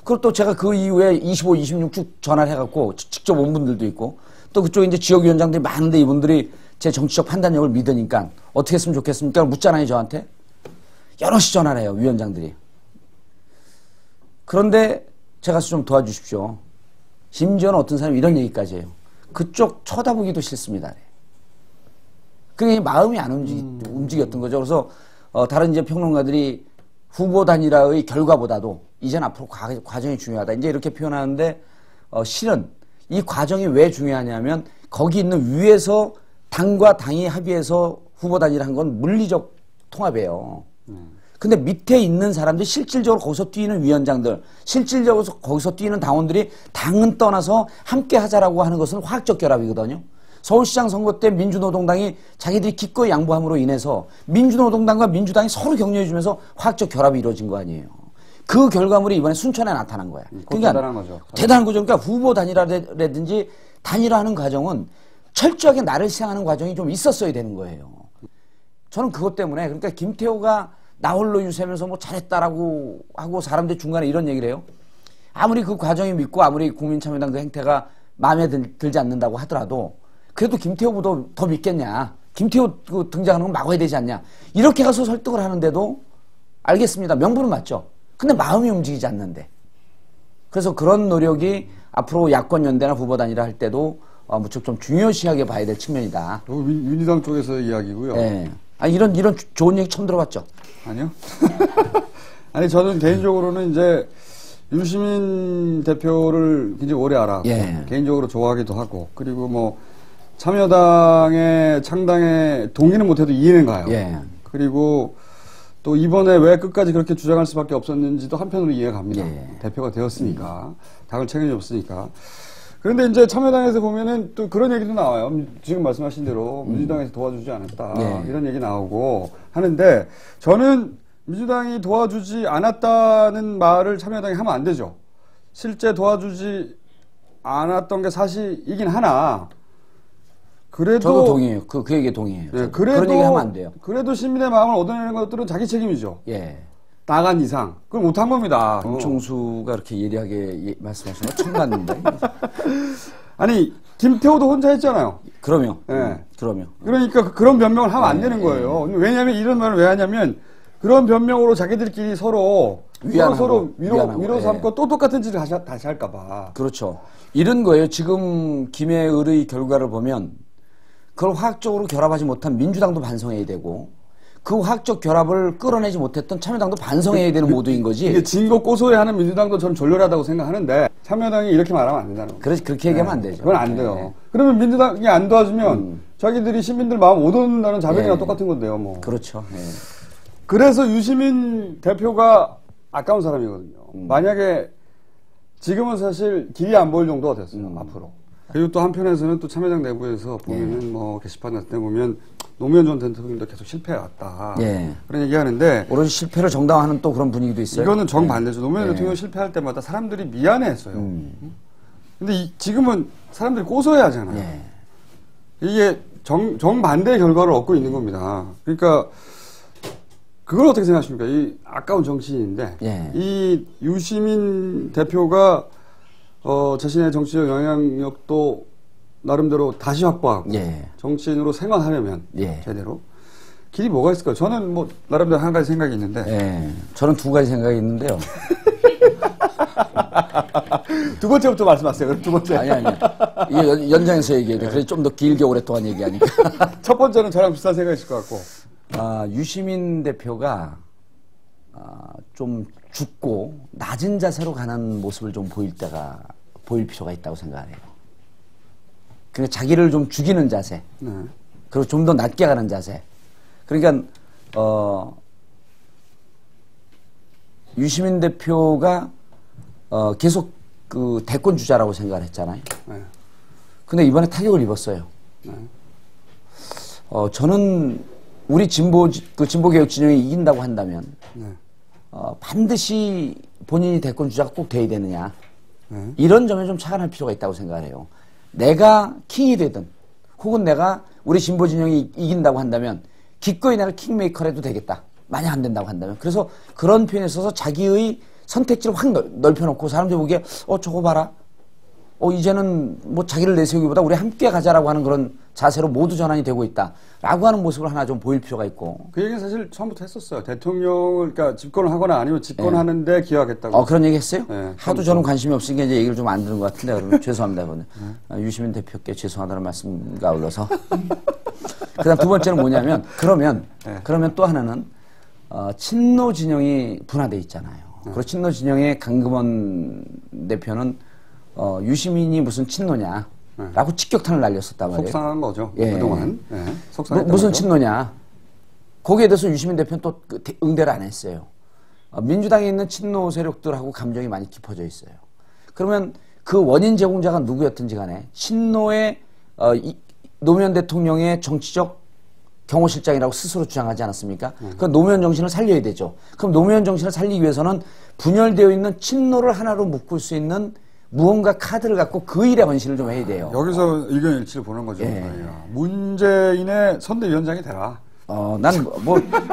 그리고 또 제가 그 이후에 25, 26쭉 전화를 해갖고 직접 온 분들도 있고 또 그쪽에 이제 지역위원장들이 많은데 이분들이 제 정치적 판단력을 믿으니까 어떻게 했으면 좋겠습니까? 묻잖아요, 저한테. 여럿이 전화를 해요, 위원장들이. 그런데 제가 좀 도와주십시오. 심지어는 어떤 사람이 이런 얘기까지 해요. 그쪽 쳐다보기도 싫습니다. 그게 마음이 안 움직였던 거죠. 그래서 다른 이제 평론가들이 후보 단일화의 결과보다도 이젠 앞으로 과정이 중요하다. 이제 이렇게 표현하는데 실은 이 과정이 왜 중요하냐면 거기 있는 위에서 당과 당이 합의해서 후보 단일화한 건 물리적 통합이에요. 근데 밑에 있는 사람들이 실질적으로 거기서 뛰는 위원장들, 실질적으로 거기서 뛰는 당원들이 당은 떠나서 함께 하자라고 하는 것은 화학적 결합이거든요. 서울시장 선거 때 민주노동당이 자기들이 기꺼이 양보함으로 인해서 민주노동당과 민주당이 서로 격려해주면서 화학적 결합이 이루어진 거 아니에요. 그 결과물이 이번에 순천에 나타난 거야. 그러니까 대단한 거죠. 대단한 거죠. 그러니까 후보 단일화라든지 단일화하는 과정은 철저하게 나를 시행하는 과정이 좀 있었어야 되는 거예요. 저는 그것 때문에 그러니까 김태호가 나 홀로 유세하면서 뭐 잘했다라고 하고 사람들 중간에 이런 얘기를 해요. 아무리 그 과정이 믿고 아무리 국민참여당 그 행태가 마음에 들지 않는다고 하더라도 그래도 김태호보다 더 믿겠냐. 김태호 그 등장하는 건 막아야 되지 않냐. 이렇게 가서 설득을 하는데도 알겠습니다. 명분은 맞죠. 근데 마음이 움직이지 않는데. 그래서 그런 노력이 앞으로 야권 연대나 후보 단일화 할 때도 무척 좀 중요시하게 봐야 될 측면이다.
민주당 쪽에서 이야기고요.
네. 이런 좋은 얘기 처음 들어봤죠?
아니요. 아니, 저는 개인적으로는 이제 유시민 대표를 굉장히 오래 알았고,
예.
개인적으로 좋아하기도 하고, 그리고 뭐, 참여당의 창당에 동의는 못해도 이해는 가요.
예.
그리고 또 이번에 왜 끝까지 그렇게 주장할 수밖에 없었는지도 한편으로 이해가 갑니다.
예.
대표가 되었으니까, 당을 책임졌으니까. 그런데 이제 참여당에서 보면은 또 그런 얘기도 나와요. 지금 말씀하신 대로 민주당에서 도와주지 않았다.
네.
이런 얘기 나오고 하는데 저는 민주당이 도와주지 않았다는 말을 참여당이 하면 안 되죠. 실제 도와주지 않았던 게 사실이긴 하나 그래도
저도 동의해요. 그 얘기에 동의해요.
네,
그런 얘기 하면 안 돼요.
그래도 시민의 마음을 얻어내는 것들은 자기 책임이죠.
예.
나간 이상 그걸 못한 겁니다.
김총수가 그렇게 예리하게 말씀하시는 거 처음 봤는데.
아니 김태호도 혼자 했잖아요.
그럼요.
네.
그럼요.
그러니까 그런 변명을 하면 안 되는 거예요. 왜냐하면 이런 말을 왜 하냐면 그런 변명으로 자기들끼리 서로 위로 삼고 또 똑같은 짓을 다시 할까 봐.
그렇죠. 이런 거예요. 지금 김해을의 결과를 보면 그걸 화학적으로 결합하지 못한 민주당도 반성해야 되고 그 화학적 결합을 끌어내지 못했던 참여당도 반성해야 되는 모두인 거지.
이게 진고 고소해하는 민주당도 전 졸렬하다고 생각하는데 참여당이 이렇게 말하면 안 된다는 거예요.
그렇게 얘기하면 안 되죠.
그건 안 돼요. 네. 그러면 민주당이 안 도와주면 자기들이 시민들 마음 못 얻는다는 자백이랑 똑같은 건데요. 뭐.
그렇죠. 네.
그래서 유시민 대표가 아까운 사람이거든요. 만약에 지금은 사실 길이 안 보일 정도가 됐어요. 앞으로. 그리고 또 한편에서는 또 참여당 내부에서 보면은 뭐 게시판 같은 데 보면 노무현 전 대통령도 계속 실패해왔다. 그런 얘기하는데
오로지 실패를 정당화하는 또 그런 분위기도 있어요.
이거는 정반대죠. 노무현 대통령 실패할 때마다 사람들이 미안해했어요. 근데 지금은 사람들이 꼬서야 하잖아요.
예.
이게 정반대의 결과를 얻고 있는 겁니다. 그러니까 그걸 어떻게 생각하십니까? 이 아까운 정치인인데
예.
이 유시민 대표가 자신의 정치적 영향력도 나름대로 다시 확보하고
예.
정치인으로 생활하려면
예.
제대로 길이 뭐가 있을까요? 저는 뭐 나름대로 한 가지 생각이 있는데
예. 저는 두 가지 생각이 있는데요.
두 번째부터 말씀하세요. 그럼 두 번째.
아니. 이게 연장해서 얘기해야 돼. 그래서 좀 더 길게 오랫동안 얘기하니까.
첫 번째는 저랑 비슷한 생각이 있을 것 같고.
유시민 대표가 좀 죽고 낮은 자세로 가는 모습을 좀 보일 필요가 있다고 생각해요. 그러니까 자기를 좀 죽이는 자세.
네.
그리고 좀 더 낮게 가는 자세. 그러니까 유시민 대표가 계속 그 대권 주자라고 생각을 했잖아요.
네.
근데 이번에 타격을 입었어요.
네.
저는 우리 진보개혁 진영이 이긴다고 한다면
네.
반드시 본인이 대권 주자가 꼭 돼야 되느냐.
네.
이런 점에 좀 차관할 필요가 있다고 생각을 해요. 내가 킹이 되든 혹은 내가 우리 진보 진영이 이긴다고 한다면 기꺼이 내가 킹메이커를 해도 되겠다. 만약 안 된다고 한다면. 그래서 그런 표현에 있어서 자기의 선택지를 확 넓혀놓고 사람들이 보기에 저거 봐라. 이제는 뭐 자기를 내세우기보다 우리 함께 가자라고 하는 그런 자세로 모두 전환이 되고 있다. 라고 하는 모습을 하나 좀 보일 필요가 있고.
그 얘기는 사실 처음부터 했었어요. 대통령을, 그러니까 집권을 하거나 아니면 집권하는데 기여하겠다고.
그런 얘기 했어요?
네,
하도 저는 관심이 없으니까 이제 얘기를 좀 안 듣는 것 같은데, 그러면 죄송합니다. 그러면. 유시민 대표께 죄송하다는 말씀과 아울러서. 그 다음 두 번째는 뭐냐면, 그러면 또 하나는, 친노 진영이 분화돼 있잖아요. 그리고 친노 진영의 강금원 대표는, 유시민이 무슨 친노냐. 라고 직격탄을 날렸었단 말이에요.
속상한 거죠.
예.
그동안. 네.
무슨 친노냐. 거기에 대해서 유시민 대표는 또 응대를 안 했어요. 민주당에 있는 친노 세력들하고 감정이 많이 깊어져 있어요. 그러면 그 원인 제공자가 누구였든지 간에 친노의 노무현 대통령의 정치적 경호실장이라고 스스로 주장하지 않았습니까? 그 노무현 정신을 살려야 되죠. 그럼 노무현 정신을 살리기 위해서는 분열되어 있는 친노를 하나로 묶을 수 있는 무언가 카드를 갖고 그 일에 헌신을 좀 해야 돼요.
여기서 의견 일치를 보는 거죠.
예.
문재인의 선대위원장이 되라.
난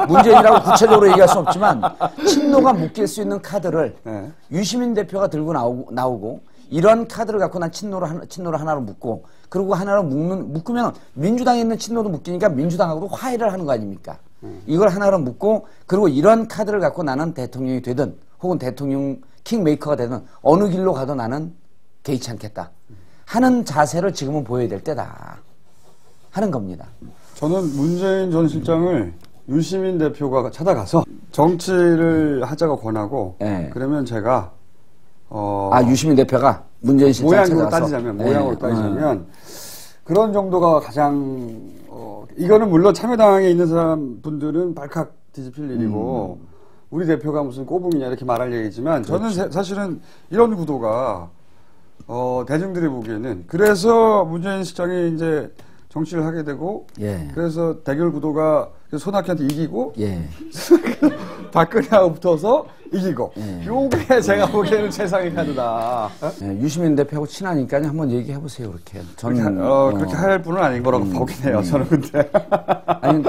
문재인이라고 구체적으로 얘기할 수 없지만 친노가 묶일 수 있는 카드를
네.
유시민 대표가 들고 나오고 이런 카드를 갖고 난 친노를 하나로 묶고 그리고 하나로 묶으면 민주당에 있는 친노도 묶이니까 민주당하고도 화해를 하는 거 아닙니까? 이걸 하나로 묶고 그리고 이런 카드를 갖고 나는 대통령이 되든 혹은 대통령 킹메이커가 되든 어느 길로 가도 나는 개의치 않겠다 하는 자세를 지금은 보여야 될 때다 하는 겁니다.
저는 문재인 전 실장을 유시민 대표가 찾아가서 정치를 하자고 권하고
네.
그러면 제가
유시민 대표가 문재인 실장 찾아가서
모양으로 따지자면 그런 정도가 가장 이거는 물론 참여당에 있는 사람 분들은 발칵 뒤집힐 일이고 우리 대표가 무슨 꼬붕이냐 이렇게 말할 얘기지만 그렇죠. 저는 사실은 이런 구도가 대중들이 보기에는 그래서 문재인 실장이 이제 정치를 하게 되고
예.
그래서 대결 구도가 손학규한테 이기고
예.
박근혜하고 붙어서 이기고 요게 제가 보기에는 최상의 카드다.
예, 유시민 대표하고 친하니까 한번 얘기해 보세요. 그렇게
그렇게 할 분은 아닌 거라고 보긴 해요. 저는 근데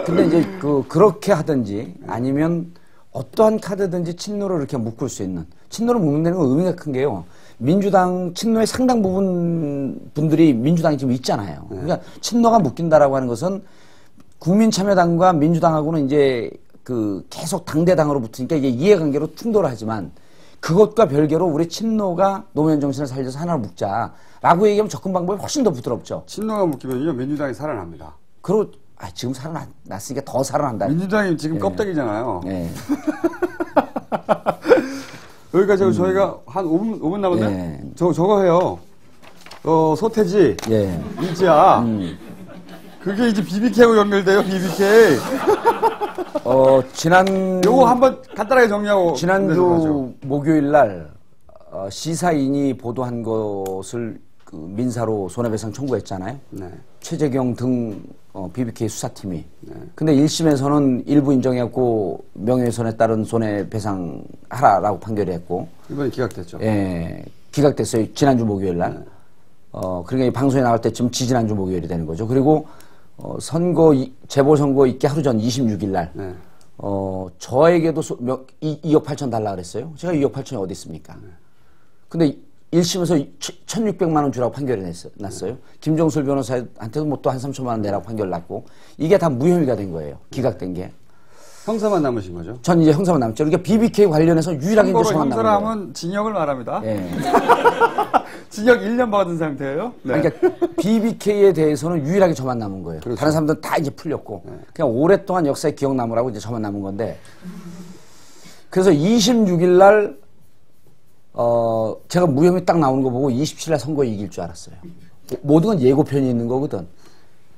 근데 이제 그렇게 하든지 아니면 어떠한 카드든지 친노를 이렇게 묶을 수 있는 친노를 묶는다는 건 의미가 큰 게요. 민주당 친노의 상당 부분 분들이 민주당에 지금 있잖아요. 그러니까 친노가 묶인다라고 하는 것은 국민참여당과 민주당하고는 이제 계속 당대당으로 붙으니까 이게 이해관계로 충돌을 하지만 그것과 별개로 우리 친노가 노무현 정신을 살려서 하나로 묶자라고 얘기하면 접근 방법이 훨씬 더 부드럽죠.
친노가 묶이면요 민주당이 살아납니다.
그리고 지금 살아났으니까 더 살아난다.
민주당이 지금 껍데기잖아요.
네.
여기까지 저희가 한 5분 남았네?
예.
저거 해요. 소태지,
예.
이지아. 그게 이제 BBK하고 연결돼요, BBK. 요거 한번 간단하게 정리하고.
지난주 목요일 날, 시사인이 보도한 것을 민사로 손해배상 청구했잖아요.
네.
최재경 등 BBK 수사팀이. 네. 근데 1심에서는 일부 인정했고 명예훼손에 따른 손해배상 하라라고 판결을 했고.
이번에 기각됐죠.
예. 기각됐어요. 지난주 목요일 날. 그러니까 이 방송에 나올 때쯤 지지난주 목요일이 되는 거죠. 그리고 선거 재보선거 있기 하루 전 26일 날
네.
저에게도 2억 8천 달라 그랬어요. 제가 2억 8천이 어디 있습니까? 근데 1심에서 1,600만 원 주라고 판결이 났어요. 김종술 변호사한테도 뭐 또 한 3천만 원 내라고 판결 났고 이게 다 무혐의가 된 거예요. 기각된 게.
형사만 남으신 거죠?
전 이제 형사만 남죠. 그러니까 BBK 관련해서 유일하게 이제 저만 남은 거예요.
형사라면 징역을 말합니다.
예.
징역 1년 받은 상태예요. 네.
그러니까 BBK에 대해서는 유일하게 저만 남은 거예요.
그렇죠.
다른 사람들은 다 이제 풀렸고 그냥 오랫동안 역사에 기억 남으라고 이제 저만 남은 건데 그래서 26일 날 제가 무혐의 딱 나오는 거 보고 27일 날 선거에 이길 줄 알았어요. 모든 건 예고편이 있는 거거든.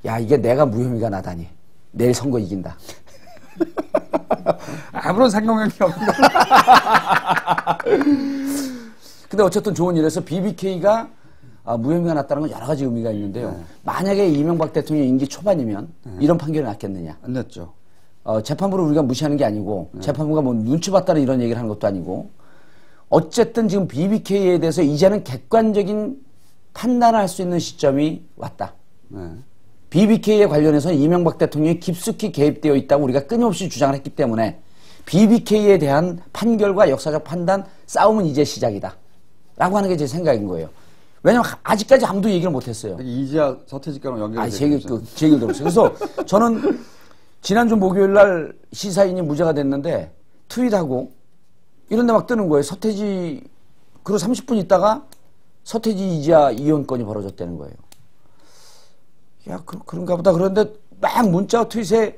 야, 이게 내가 무혐의가 나다니. 내일 선거 이긴다.
아무런 상관관계 없는 거.
근데 어쨌든 좋은 일에서 BBK가 무혐의가 났다는 건 여러 가지 의미가 있는데요. 만약에 이명박 대통령 임기 초반이면 이런 판결이 났겠느냐.
안 냈죠.
재판부를 우리가 무시하는 게 아니고 재판부가 뭐 눈치 봤다는 이런 얘기를 하는 것도 아니고 어쨌든 지금 BBK에 대해서 이제는 객관적인 판단을 할 수 있는 시점이 왔다.
네.
BBK에 관련해서는 이명박 대통령이 깊숙이 개입되어 있다고 우리가 끊임없이 주장을 했기 때문에 BBK에 대한 판결과 역사적 판단 싸움은 이제 시작이다. 라고 하는 게 제 생각인 거예요. 왜냐면 아직까지 아무도 얘기를 못했어요.
이지아 서태지과랑 연결이
제 얘기를 들었어요. 그래서 저는 지난주 목요일 날 시사인이 무죄가 됐는데 트윗하고 이런 데 막 뜨는 거예요. 서태지 그리고 30분 있다가 서태지 이지아 이혼 건이 벌어졌다는 거예요. 야, 그런가 보다. 그런데 막 문자 트윗에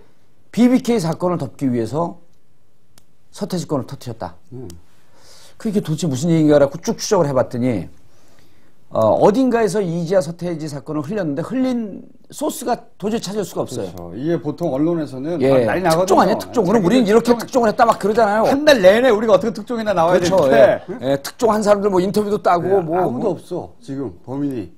BBK 사건을 덮기 위해서 서태지 건을 터뜨렸다. 그게 도대체 무슨 얘기인가라고 쭉 추적을 해봤더니 어딘가에서 이지아 서태지 사건을 흘렸는데 흘린 소스가 도저히 찾을 수가 없어요.
그렇죠. 이게 보통 언론에서는
예,
난리 나거든요.
특종 아니에요, 특종. 그럼 우리는 이렇게 특종을 했다 막 그러잖아요.
한 달 내내 우리가 어떻게 특종이나 나와야
그렇죠.
되는데.
예, 특종한 사람들 뭐 인터뷰도 따고 뭐
아무도 없어. 지금 범인이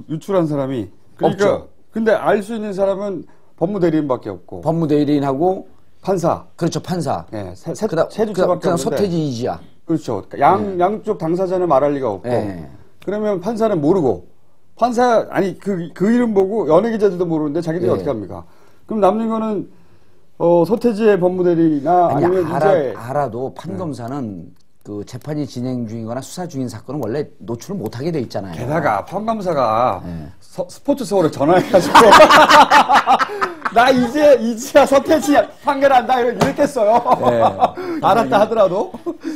유출한 사람이. 그러니까
없죠.
근데 알 수 있는 사람은 법무대리인밖에 없고
법무대리인하고
판사.
그렇죠, 판사.
예, 세
그다음
주체밖에
그다음
없는데.
서태지 이지아.
그렇죠. 양쪽 당사자는 말할 리가 없고.
예.
그러면 판사는 모르고. 판사 아니 그 이름 보고 연예 기자들도 모르는데 자기들이
예.
어떻게 합니까? 그럼 남는 거는 서태지의 법무대리나
아니,
아니면 이제
알아도 판검사는 그 재판이 진행 중이거나 수사 중인 사건은 원래 노출을 못하게 돼 있잖아요.
게다가 판검사가
예.
스포츠 서울에 전화해가지고 나 이지아 서태지 판결한다 이랬겠어요.
예.
알았다 하더라도.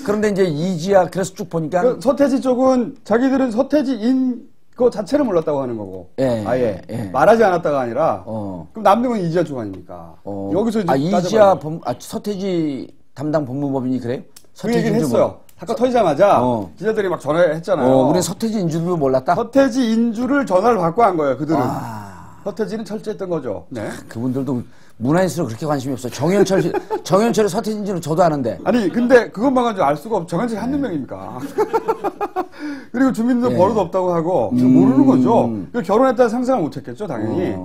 그런데 이제 이지아 그래서 쭉 보니까
그 서태지 쪽은 자기들은 서태지인 그 자체를 몰랐다고 하는 거고.
예,
아예
예.
말하지 않았다가 아니라.
어.
그럼 남는 건 이지아 쪽 아닙니까? 여기서 이제
이지아 서태지 담당 법무법인이 그래요?
그 얘기를 했어요. 사건 터지자마자 기자들이 막 전화했잖아요.
우리 서태지 인줄도 몰랐다.
서태지 인주를 전화를 받고 한 거예요. 그들은. 서태지는 철저했던 거죠. 네.
그분들도 문화인수로 그렇게 관심이 없어요. 정현철이 서태지인지는 저도 아는데.
아니 근데 그것만 가지고 알 수가 없죠. 정현철이 한두 명입니까? 그리고 주민들 버릇 없다고 하고 모르는 거죠. 결혼했다는 상상을 못했겠죠, 당연히.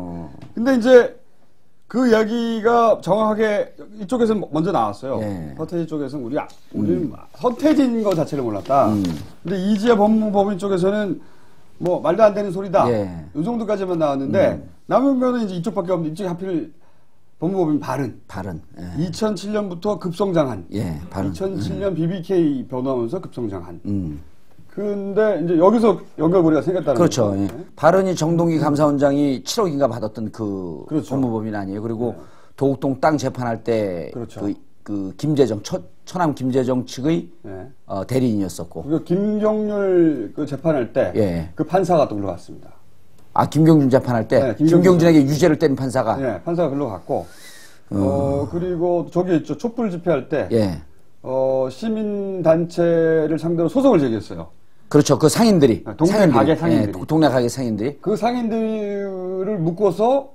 근데 이제 그 이야기가 정확하게 이쪽에서 먼저 나왔어요.
예.
서태지 쪽에서는 우리는 서태지인 거 자체를 몰랐다. 근데 이지아 법무법인 쪽에서는 뭐 말도 안 되는 소리다.
예.
이 정도까지만 나왔는데 남은 거는 이제 이쪽밖에 없는데 이쪽이 하필 법무법인 발은.
예.
2007년부터 급성장한.
예, 발은.
2007년 BBK 변호하면서 급성장한. 근데 이제 여기서 연결고리가 생겼다는
그렇죠.
거죠.
예. 발언이 정동기 감사원장이 7억인가 받았던 그
그렇죠.
법무법인 아니에요. 그리고 도곡동 땅 재판할 때
그렇죠.
그 김재정 처남 김재정 측의
네.
대리인이었었고.
그리고 김경률 그 재판할 때
예.
그 판사가 또 글로 갔습니다.
김경준 재판할 때
네,
김경준에게 유죄를 때린 판사가.
네, 판사가 글로 갔고. 그리고 저기 있죠. 촛불 집회할 때
예.
시민 단체를 상대로 소송을 제기했어요.
그렇죠. 그 상인들이.
동네 가게 상인들이.
예, 동네 가게 상인들이.
그 상인들을 묶어서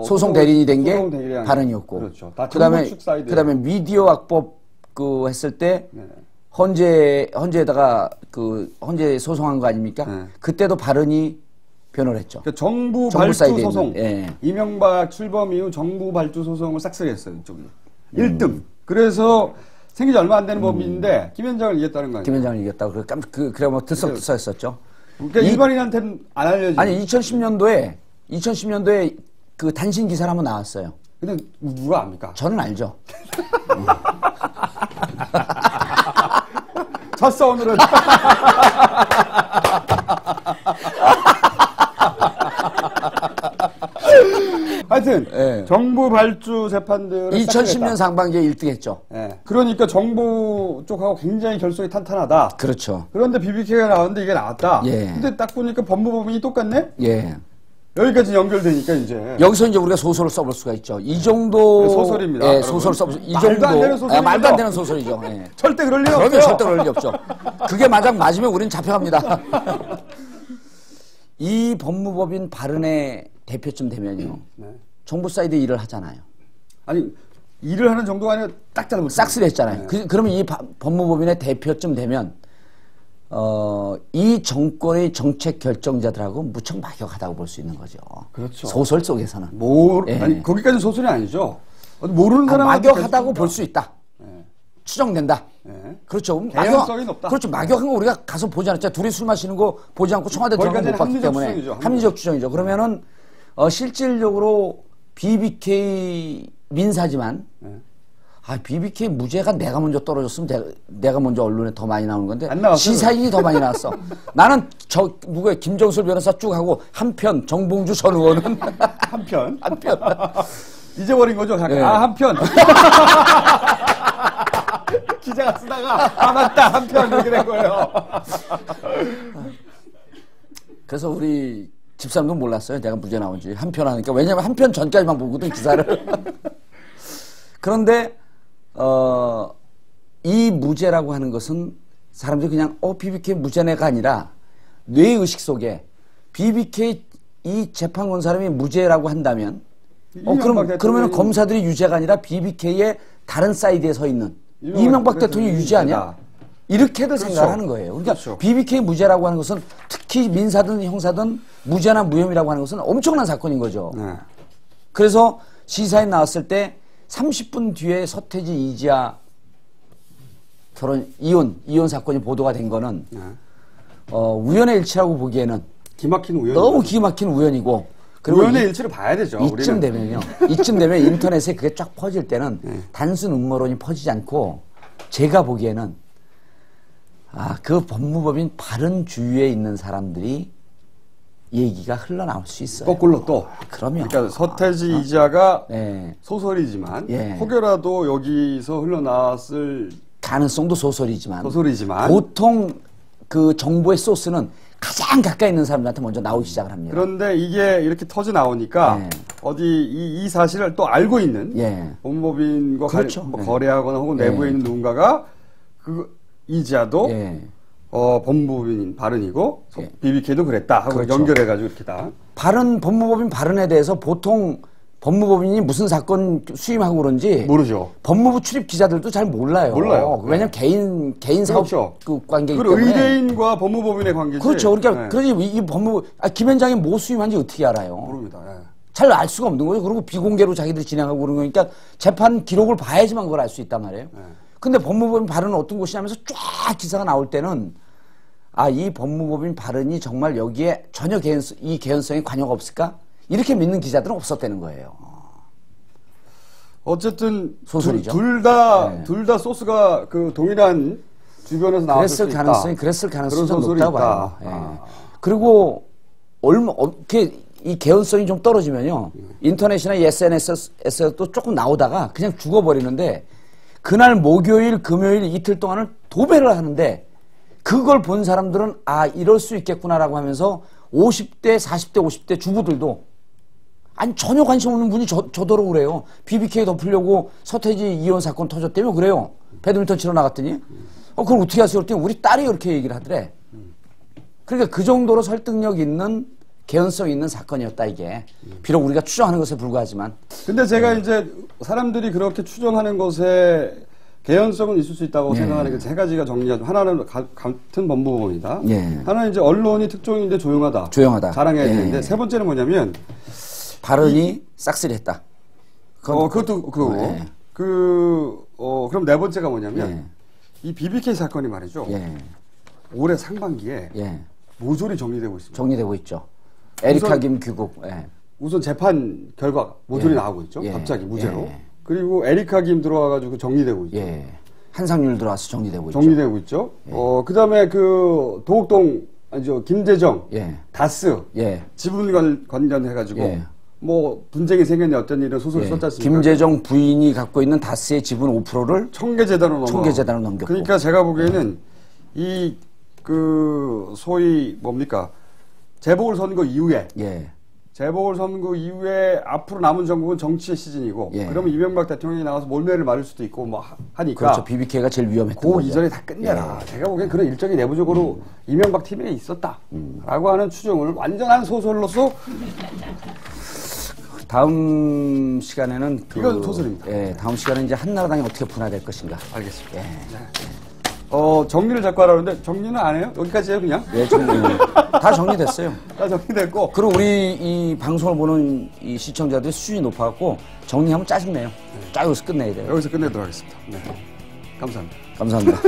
소송 대리인이 된 게
소송 대리인이
발언이었고.
그렇죠. 다 정보축 사이드.
그다음에 미디어 악법 그 했을 때
네.
헌재에다가 그 헌재 소송한 거 아닙니까?
네.
그때도 발언이 변호를 했죠.
그러니까 정부
정부
발주
사이드에
소송.
있는, 예.
이명박 출범 이후 정부 발주 소송을 싹쓸이했어요. 이쪽이. 1등. 그래서 생기지 얼마 안 되는 법인데 김현장을 이겼다는 거 아니에요?
김현장을 이겼다고 그래 뭐 들썩들썩했었죠.
그러니까 일반인한테는 안 알려진.
아니 2010년도에 그 단신 기사를 한번 나왔어요.
근데 누가 압니까?
저는 알죠.
졌어 오늘은. 하여튼
예.
정부 발주 재판들을
2010년 상반기에 1등했죠.
예. 그러니까 정부 쪽하고 굉장히 결속이 탄탄하다.
그렇죠.
그런데 BBK가 나왔는데 이게 나왔다.
예.
근데 딱 보니까 법무법인이 똑같네.
예.
여기까지 연결되니까 이제
여기서 이제 우리가 소설을 써볼 수가 있죠. 이 정도
소설입니다.
예,
여러분.
소설 써볼 이
말도
정도
안 되는 소설이죠.
말도 안 되는 소설이죠. 예.
절대 그럴 리
그러면
없어요.
절대 그럴 리 없죠. 그게 만약 맞으면 우리는 잡혀갑니다. 이 법무법인 발언의 대표쯤 되면요.
네.
정부 사이드 일을 하잖아요.
아니 일을 하는 정도가 아니라 딱 잘못
싹쓸이 했잖아요.
네.
그러면 이 법무법인의 대표쯤 되면 이 정권의 정책 결정자들하고 무척 막역하다고 볼 수 있는 거죠.
그렇죠.
소설 속에서는.
예. 아니 거기까지 소설이 아니죠. 모르는 사람
막역하다고 볼 수 있다.
예.
추정된다.
예.
그렇죠.
개연성이 높다.
그렇죠. 막역한 거 우리가 가서 보지 않았죠. 둘이 술 마시는 거 보지 않고 청와대 들어가는 거 못 봤기 때문에.
추정이죠,
합리적 추정이죠. 그러면은 실질적으로 BBK 민사지만 BBK 무죄가 내가 먼저 떨어졌으면 내가 먼저 언론에 더 많이 나오는 건데
안 나왔어요.
시사인이 더 많이 나왔어. 나는 누구야 김정술 변호사 쭉 하고 한편 정봉주 전 의원은
한편
한편
잊어버린 거죠.
네.
한편 기자가 쓰다가 맞다 한편 이렇게 된 거예요.
그래서 우리 집사람도 몰랐어요. 내가 무죄 나온지 한편 하니까. 왜냐면 한편 전까지만 보거든 기사를. 그런데 이 무죄라고 하는 것은 사람들이 그냥 BBK 무죄네가 아니라 뇌의식 속에 BBK 이 재판관 사람이 무죄라고 한다면 그러면 검사들이 유죄가 아니라 BBK의 다른 사이드에 서 있는 이명박 대통령이 유죄 아니야? 이렇게들
그렇죠.
생각하는 거예요. 그러니까
그렇죠.
BBK 무죄라고 하는 것은 특히 민사든 형사든 무죄나 무혐의라고 하는 것은 엄청난 사건인 거죠.
네.
그래서 시사에 나왔을 때 30분 뒤에 서태지 이지아 이혼 사건이 보도가 된 거는
네.
우연의 일치라고 보기에는
기막힌 우연.
너무 기막힌 우연이고 그리고
우연의 일치를 봐야 되죠.
이쯤 되면요. 이쯤 되면 인터넷에 그게 쫙 퍼질 때는
네.
단순 음모론이 퍼지지 않고 제가 보기에는 그 법무법인 바른 주위에 있는 사람들이 얘기가 흘러나올 수 있어요.
거꾸로 또.
그럼요.
그러니까 서태지 이자가
네.
소설이지만
예.
혹여라도 여기서 흘러나왔을
가능성도 소설이지만 보통 그 정보의 소스는 가장 가까이 있는 사람들한테 먼저 나오기 시작을 합니다.
그런데 이게 이렇게 터져 나오니까
네.
어디 이 사실을 또 알고 있는
예.
법무법인과
그렇죠. 네.
거래하거나 혹은 내부에 있는 누군가가 이자도 법무법인 발언이고
예.
BBK도 그랬다 하고
그렇죠.
연결해가지고 이렇게 다.
법무법인 발언에 대해서 보통 법무법인이 무슨 사건 수임하고 그런지
모르죠.
법무부 출입 기자들도 잘 몰라요. 왜냐면 개인 사업
그렇죠.
그 관계이기
그리고
때문에.
의뢰인과 법무법인의 관계지.
그렇죠. 그러니까
네.
그러니 이 법무부 김현장이 뭐 수임한지 어떻게 알아요?
모릅니다. 예.
잘 알 수가 없는 거죠. 그리고 비공개로 자기들이 진행하고 그런 거니까 재판 기록을 봐야지만 그걸 알 수 있단 말이에요.
네.
근데 법무법인 발언은 어떤 곳이냐면서 쫙 기사가 나올 때는 이 법무법인 발언이 정말 여기에 전혀 이 개연성에 관여가 없을까? 이렇게 믿는 기자들은 없었다는 거예요.
어쨌든
소설이죠.
둘 다 소스가 그 동일한 주변에서 나왔을
그랬을 가능성이
그런
좀
소설이
높다고
있다.
봐요. 예. 그리고 이렇게 이 개연성이 좀 떨어지면요. 인터넷이나 SNS에서도 조금 나오다가 그냥 죽어버리는데 그날 목요일, 금요일 이틀 동안을 도배를 하는데 그걸 본 사람들은 이럴 수 있겠구나라고 하면서 50대, 40대, 50대 주부들도 전혀 관심 없는 분이 저더러 그래요. BBK 덮으려고 서태지 이혼 사건 터졌다며 그래요. 배드민턴 치러 나갔더니 그걸 어떻게 하세요? 그랬더니 우리 딸이 그렇게 얘기를 하더래. 그러니까 그 정도로 설득력 있는 개연성 있는 사건이었다 이게. 비록 우리가 추정하는 것에 불과하지만.
근데 제가 이제 사람들이 그렇게 추정하는 것에 개연성은 있을 수 있다고 생각하는 게 세 가지가 정리하죠. 하나는 같은 법무법이다. 하나는 이제 언론이 특종인데 조용하다. 자랑해야 되는데 세 번째는 뭐냐면
발언이 싹쓸이했다.
그것도 그거고. 그럼 네 번째가 뭐냐면 이 BBK 사건이 말이죠. 올해 상반기에 모조리 정리되고 있습니다.
정리되고 있죠. 에리카 김 귀국. 예.
우선 재판 결과 모조리
예.
나오고 있죠.
예.
갑자기 무죄로.
예.
그리고 에리카 김 들어와가지고 정리되고 있죠.
예. 한상률 들어와서 정리되고 있죠.
정리되고 있죠.
예.
그다음에 그 도곡동 아니죠 김재정,
예.
다스
예.
지분 관련해가지고
예.
뭐 분쟁이 생겼네 어떤 일은 소설을
예.
썼지 않습니까?
김재정 부인이 갖고 있는 다스의 지분 5%를
청계재단으로
청계재단으로 넘겼고.
그러니까 제가 보기에는 이 그 소위 뭡니까 재보궐선거 이후에
예.
재보궐선거 이후에 앞으로 남은 정국은 정치의 시즌이고
예.
그러면 이명박 대통령이 나와서 몰매를 맞을 수도 있고 뭐 하니까
그렇죠. BBK가 제일 위험했던
그
거죠.
이전에 다 끝내라. 제가 보기엔 그런 일정이 내부적으로 이명박 팀에 있었다라고 하는 추정을 완전한 소설로서
다음 시간에는
이건 소설입니다.
예, 다음 시간에 이제 한나라당이 어떻게 분화될 것인가.
알겠습니다.
예.
정리를 자꾸 하라는데 정리는 안 해요? 여기까지 해요 그냥?
예, 정리. 다 정리됐어요.
다 정리됐고
그리고 우리 이 방송을 보는 이 시청자들이 수준이 높아갖고 정리하면 짜증내요. 쫙 여기서 끝내야 돼요.
여기서 끝내도록 하겠습니다. 네. 감사합니다.
감사합니다.